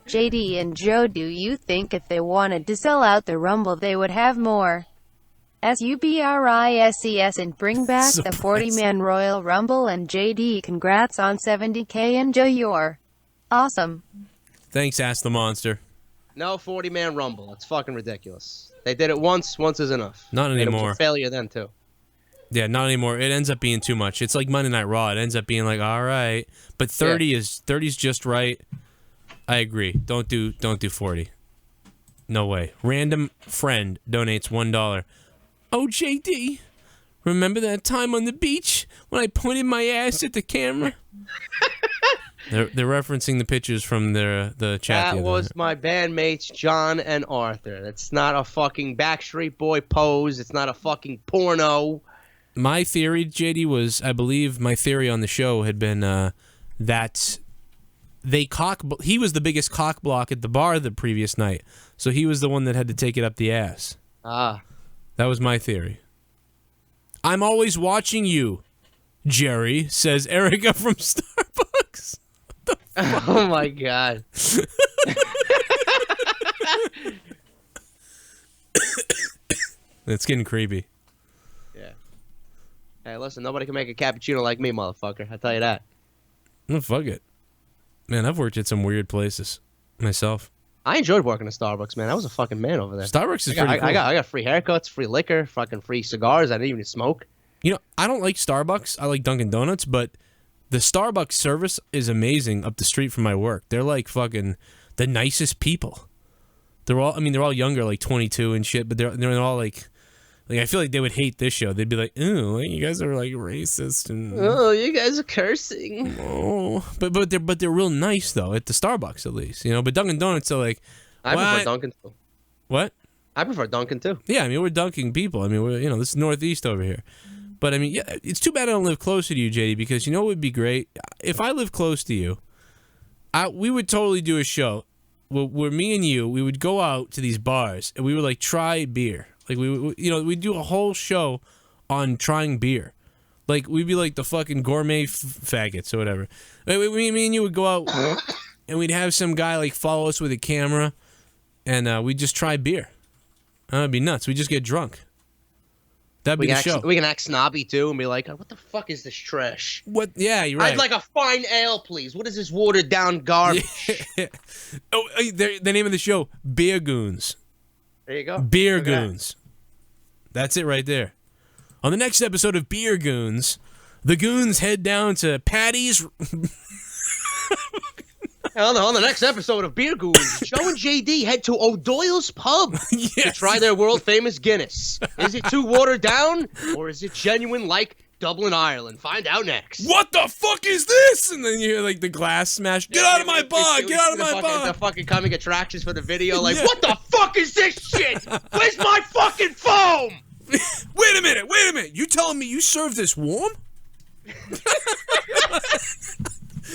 JD and Joe, do you think if they wanted to sell out the Rumble, they would have more SUBRISES and bring back the 40-man Royal Rumble? And JD, congrats on 70K, and Joe, you're awesome. Thanks, Ask the Monster. No 40-man Rumble. That's fucking ridiculous. They did it once. Once is enough. Not anymore. It was a failure then, too. Yeah, not anymore. It ends up being too much. It's like Monday Night Raw. It ends up being like, all right. But 30's just right. I agree. Don't do 40. No way. Random friend donates $1. Oh, JD, remember that time on the beach when I pointed my ass at the camera? They're referencing the pictures from the chat. That was my bandmates John and Arthur. That's not a fucking Backstreet Boy pose. It's not a fucking porno. My theory, JD, was, I believe my theory on the show had been that he was the biggest cock block at the bar the previous night, so he was the one that had to take it up the ass. Ah. That was my theory. I'm always watching you, Jerry, says Erica from Starbucks. Oh my god. It's getting creepy. Yeah. Hey, listen, nobody can make a cappuccino like me, motherfucker. I tell you that. Oh, fuck it. Man, I've worked at some weird places myself. I enjoyed working at Starbucks, man. I was a fucking man over there. Starbucks is I got, pretty cool. I got free haircuts, free liquor, fucking free cigars. I didn't even smoke. You know, I don't like Starbucks. I like Dunkin' Donuts, but the Starbucks service is amazing up the street from my work. They're like fucking the nicest people. They're all younger, like 22 and shit, but they're all like I feel like they would hate this show. They'd be like, "Ooh, you guys are like racist and oh, you guys are cursing." Oh, but they're real nice though at the Starbucks at least, you know. But Dunkin' Donuts are like, I prefer Dunkin' too. What? I prefer Dunkin' too. Yeah, I mean we're dunking people. I mean we're this is Northeast over here. But I mean, yeah, it's too bad I don't live closer to you, JD, because you know what would be great if I live close to you. We would totally do a show where me and you we would go out to these bars and we would like try beer. Like we'd do a whole show on trying beer. Like we'd be like the fucking gourmet faggots or whatever. Me and you would go out and we'd have some guy like follow us with a camera, and we'd just try beer. That'd be nuts. We just get drunk. That'd be the show. We can act snobby too and be like, "What the fuck is this trash?" What? Yeah, you're right. I'd like a fine ale, please. What is this watered down garbage? Oh, the name of the show, Beer Goons. There you go. Beer Goons. That's it right there. On the next episode of Beer Goons, the goons head down to Patty's. On the next episode of Beer Goons, Joe and JD head to O'Doyle's Pub to try their world-famous Guinness. Is it too watered down, or is it genuine like Dublin, Ireland? Find out next. What the fuck is this? And then you hear like the glass smash. Get out of my bar! Get out of my bar! The fucking comic attractions for the video. Like, what the fuck is this shit? Where's my fucking foam? Wait a minute! You telling me you serve this warm?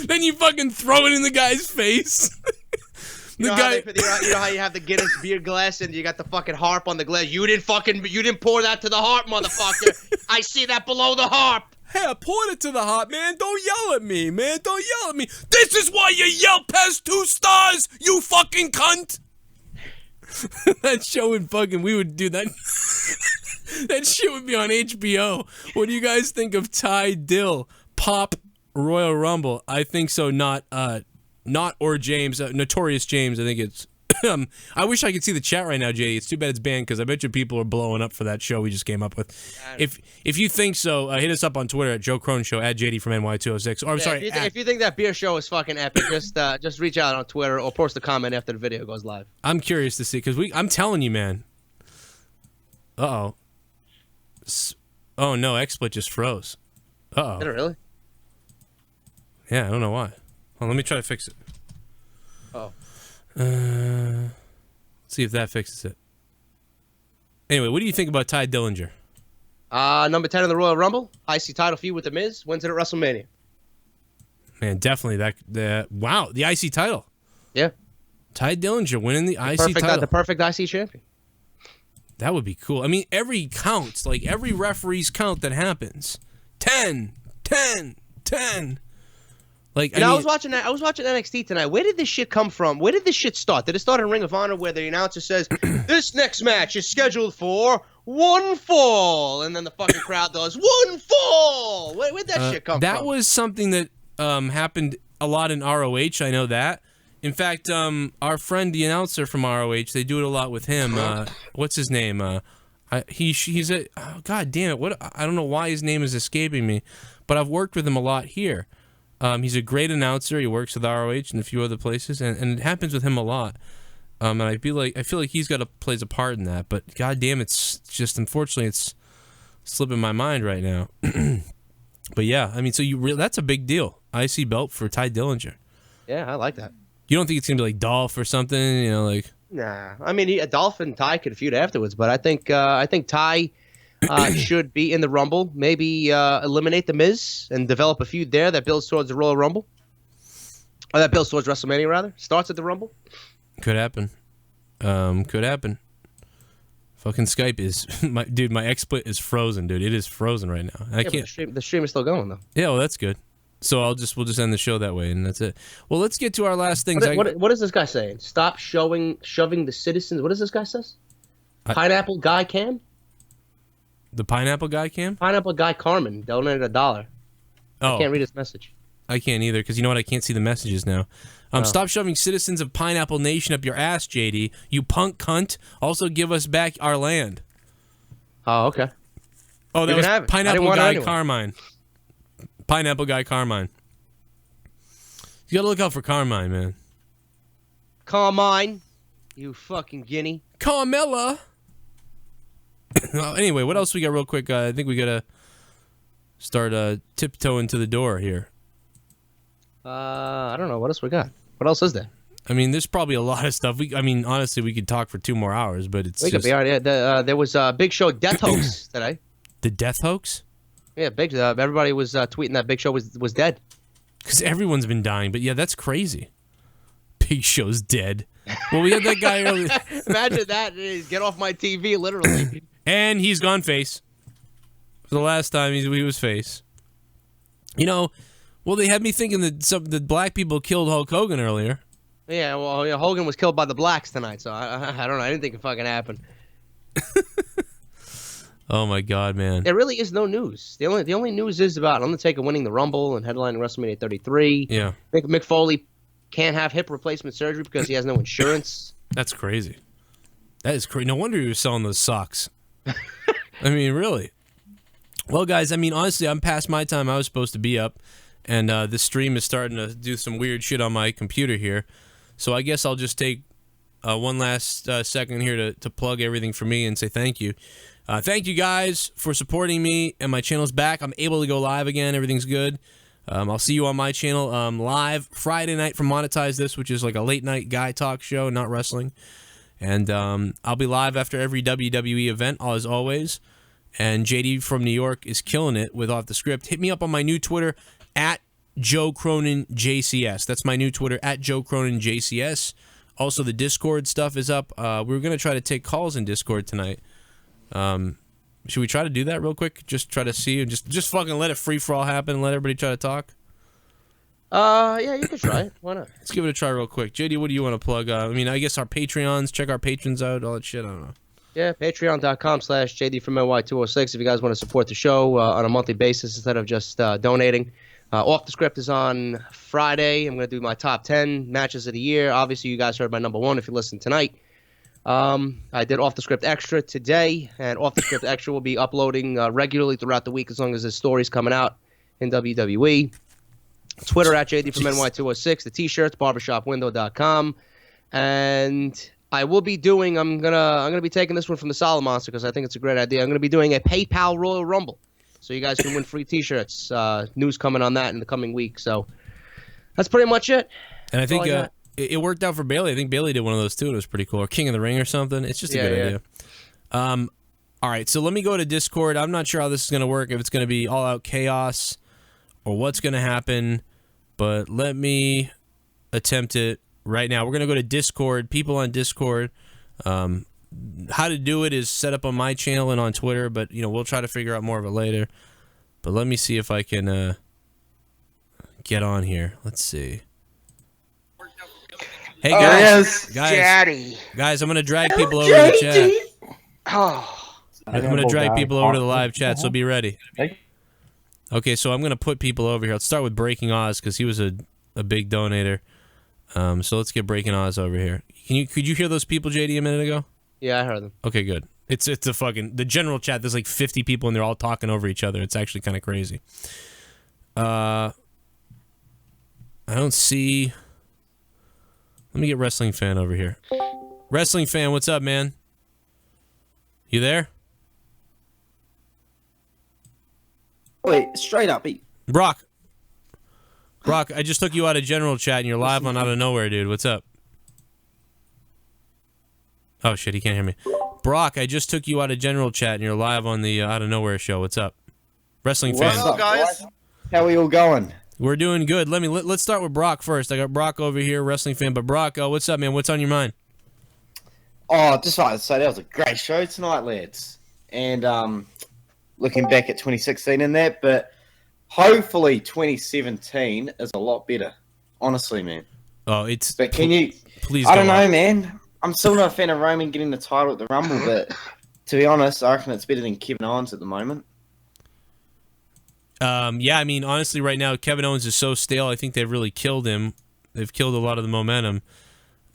Then you fucking throw it in the guy's face. You know how you have the Guinness beer glass and you got the fucking harp on the glass. You didn't pour that to the harp, motherfucker. I see that below the harp. Hey, I poured it to the harp, man. Don't yell at me, man. Don't yell at me. This is why you yell past 2 stars, you fucking cunt. That show would fucking, we would do that. That shit would be on HBO. What do you guys think of Ty Dill Pop Royal Rumble? I think so. Not or James, Notorious James. I think it's. I wish I could see the chat right now, JD. It's too bad it's banned because I bet you people are blowing up for that show we just came up with. If you think so, hit us up on Twitter at Joe Cronin Show, at JD from NY206. Or I'm sorry. If you think that beer show is fucking epic, just reach out on Twitter or post a comment after the video goes live. I'm curious to see because I'm telling you, man. Uh-oh. Oh no, XSplit just froze. Uh-oh. Did it really? Yeah, I don't know why. Well, let me try to fix it. Oh. Let's see if that fixes it. Anyway, what do you think about Ty Dillinger? Number 10 in the Royal Rumble. IC title feud with The Miz. Wins it at WrestleMania. Man, definitely wow, the IC title. Yeah. Ty Dillinger winning the IC title. The perfect IC champion. That would be cool. I mean, every count, like every referee's count that happens. 10, 10, 10. Like, I was watching NXT tonight. Where did this shit come from? Where did this shit start? Did it start in Ring of Honor where the announcer says, "This next match is scheduled for 1 fall," and then the fucking crowd does 1 fall? Where'd that shit come from? That was something that happened a lot in ROH. I know that. In fact, our friend, the announcer from ROH, they do it a lot with him. What's his name? He's a God damn it! What I don't know why his name is escaping me, but I've worked with him a lot here. He's a great announcer. He works with ROH and a few other places, and it happens with him a lot. And I feel like he's plays a part in that. But God damn, it's just unfortunately it's slipping my mind right now. But yeah, I mean, so that's a big deal. IC belt for Ty Dillinger. Yeah, I like that. You don't think it's gonna be like Dolph or something? You know, like. Nah, I mean, Dolph and Ty could feud afterwards, but I think Ty should be in the Rumble. Maybe eliminate The Miz and develop a feud there that builds towards the Royal Rumble, or that builds towards WrestleMania rather. Starts at the Rumble. Could happen. Could happen. Fucking Skype is my XSplit is frozen, dude. It is frozen right now. I can't. The stream is still going though. Yeah, well, that's good. So we'll just end the show that way, and that's it. Well, let's get to our last things. What is this guy saying? Stop shoving the citizens. What does this guy says? Pineapple guy can? The pineapple guy, Cam? Pineapple guy Carmen donated $1. Oh. I can't read his message. I can't either, because you know what? I can't see the messages now. Stop shoving citizens of Pineapple Nation up your ass, JD. You punk cunt. Also give us back our land. Oh, okay. Oh, that You was can have it. I Pineapple didn't want it Guy anyway. Carmine. Pineapple Guy Carmine. You gotta look out for Carmine, man. Carmine, you fucking guinea. Carmella. Well, anyway, what else we got real quick? I think we gotta start tiptoeing to the door here. I don't know. What else we got? What else is there? I mean, there's probably a lot of stuff. Honestly, we could talk for 2 more hours, but it's just... There was a Big Show death hoax today. The death hoax? Yeah, everybody was tweeting that Big Show was dead. Because everyone's been dying, but yeah, that's crazy. Big Show's dead. Well, we had that guy earlier. Imagine that. Get off my TV, literally. And he's gone face. For the last time, he was face. You know, well, they had me thinking that the black people killed Hulk Hogan earlier. Yeah, well, Hogan was killed by the blacks tonight, so I don't know. I didn't think it fucking happened. Oh my God, man! There really is no news. The only news is about Undertaker winning the Rumble and headlining WrestleMania 33. Yeah, Mick Foley can't have hip replacement surgery because he has no insurance. That's crazy. That is crazy. No wonder he was selling those socks. I mean, really. Well, guys, I mean, honestly, I'm past my time. I was supposed to be up, and this stream is starting to do some weird shit on my computer here. So I guess I'll just take one last second here to plug everything for me and say thank you. Thank you guys for supporting me, and my channel's back. I'm able to go live again. Everything's good. I'll see you on my channel live Friday night from Monetize This, which is like a late-night guy talk show, not wrestling. And I'll be live after every WWE event, as always. And JD from New York is killing it with Off the Script. Hit me up on my new Twitter, at Joe Cronin JCS. That's my new Twitter, at Joe Cronin JCS. Also, the Discord stuff is up. We're going to try to take calls in Discord tonight. Should we try to do that real quick? Just try to see and just fucking let it free for all happen and let everybody try to talk? Yeah, you can try it. Why not? Let's give it a try real quick. JD, what do you want to plug? I mean, I guess our Patreons, check our patrons out, all that shit. I don't know. Yeah, patreon.com/JD from NY206 if you guys want to support the show on a monthly basis instead of just donating. Off the Script is on Friday. I'm going to do my top 10 matches of the year. Obviously, you guys heard my number 1 if you listened tonight. I did Off the Script Extra today, and Off the Script Extra will be uploading regularly throughout the week as long as there's stories coming out in WWE. Twitter at JD from NY206, the t-shirts, barbershopwindow.com, and I will be doing, I'm gonna be taking this one from the Solid Monster because I think it's a great idea. I'm gonna be doing a PayPal Royal Rumble, so you guys can win free t-shirts. News coming on that in the coming week, so that's pretty much it. And I think it worked out for Bailey. I think Bailey did one of those too. It was pretty cool. Or King of the Ring or something. It's just a good idea. All right, so let me go to Discord. I'm not sure how this is going to work, if it's going to be all-out chaos or what's going to happen, but let me attempt it right now. We're going to go to Discord, people on Discord. How to do it is set up on my channel and on Twitter, but we'll try to figure out more of it later. But let me see if I can get on here. Let's see. Hey guys, guys, I'm gonna drag people over to the chat. I'm gonna drag people over to the live chat, so be ready. Okay, so I'm gonna put people over here. Let's start with Breaking Oz because he was a big donator. So let's get Breaking Oz over here. Could you hear those people, JD, a minute ago? Yeah, I heard them. Okay, good. It's the general chat. There's like 50 people and they're all talking over each other. It's actually kind of crazy. I don't see. Let me get Wrestling Fan over here. Wrestling Fan, what's up, man? You there? Wait, straight up. Brock, I just took you out of general chat and you're live on Out of Nowhere, dude. What's up? Oh, shit, he can't hear me. Brock, I just took you out of general chat and you're live on the Out of Nowhere show. What's up? Wrestling Fan. What's up, guys? How are we all going? We're doing good. Let's start with Brock first. I got Brock over here, Wrestling Fan. But Brock, what's up, man? What's on your mind? Oh, just like to say, that was a great show tonight, lads. And looking back at 2016 and that, but hopefully 2017 is a lot better. Honestly, man. Oh, it's. But can you? Please. I don't know, man. I'm still not a fan of Roman getting the title at the Rumble, but To be honest, I reckon it's better than Kevin Owens at the moment. Yeah, I mean, honestly, right now, Kevin Owens is so stale, I think they've really killed him. They've killed a lot of the momentum.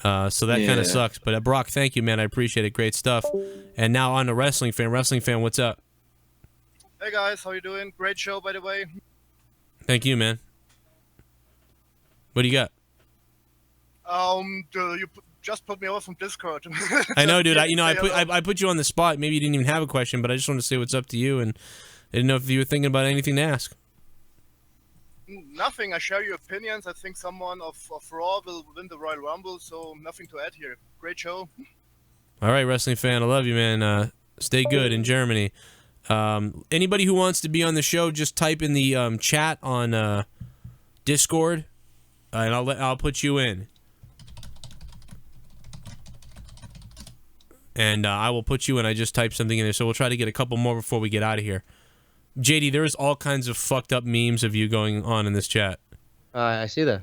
So that kind of sucks. But Brock, thank you, man. I appreciate it. Great stuff. And now on to Wrestling Fan. Wrestling Fan, what's up? Hey guys, how you doing? Great show, by the way. Thank you, man. What do you got? Just put me over from Discord. I know, dude. I put you on the spot. Maybe you didn't even have a question, but I just wanted to say what's up to you, and I didn't know if you were thinking about anything to ask. Nothing. I share your opinions. I think someone of Raw will win the Royal Rumble, so nothing to add here. Great show. All right, Wrestling Fan. I love you, man. Stay good in Germany. Anybody who wants to be on the show, just type in the chat on Discord, and I'll put you in. And I will put you in. I just typed something in there, so we'll try to get a couple more before we get out of here. JD, there's all kinds of fucked up memes of you going on in this chat. I see that.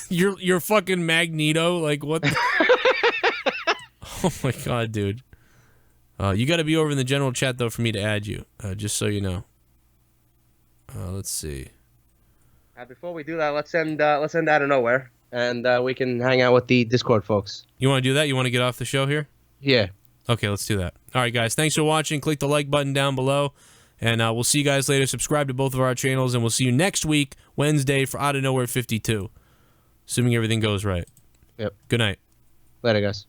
You're fucking Magneto. Like, what the... Oh, my God, dude. You got to be over in the general chat, though, for me to add you, just so you know. Let's see. Before we do that, let's end Out of Nowhere, and we can hang out with the Discord folks. You want to do that? You want to get off the show here? Yeah. Okay, let's do that. All right, guys. Thanks for watching. Click the like button down below. And we'll see you guys later. Subscribe to both of our channels. And we'll see you next week, Wednesday, for Out of Nowhere 52. Assuming everything goes right. Yep. Good night. Later, guys.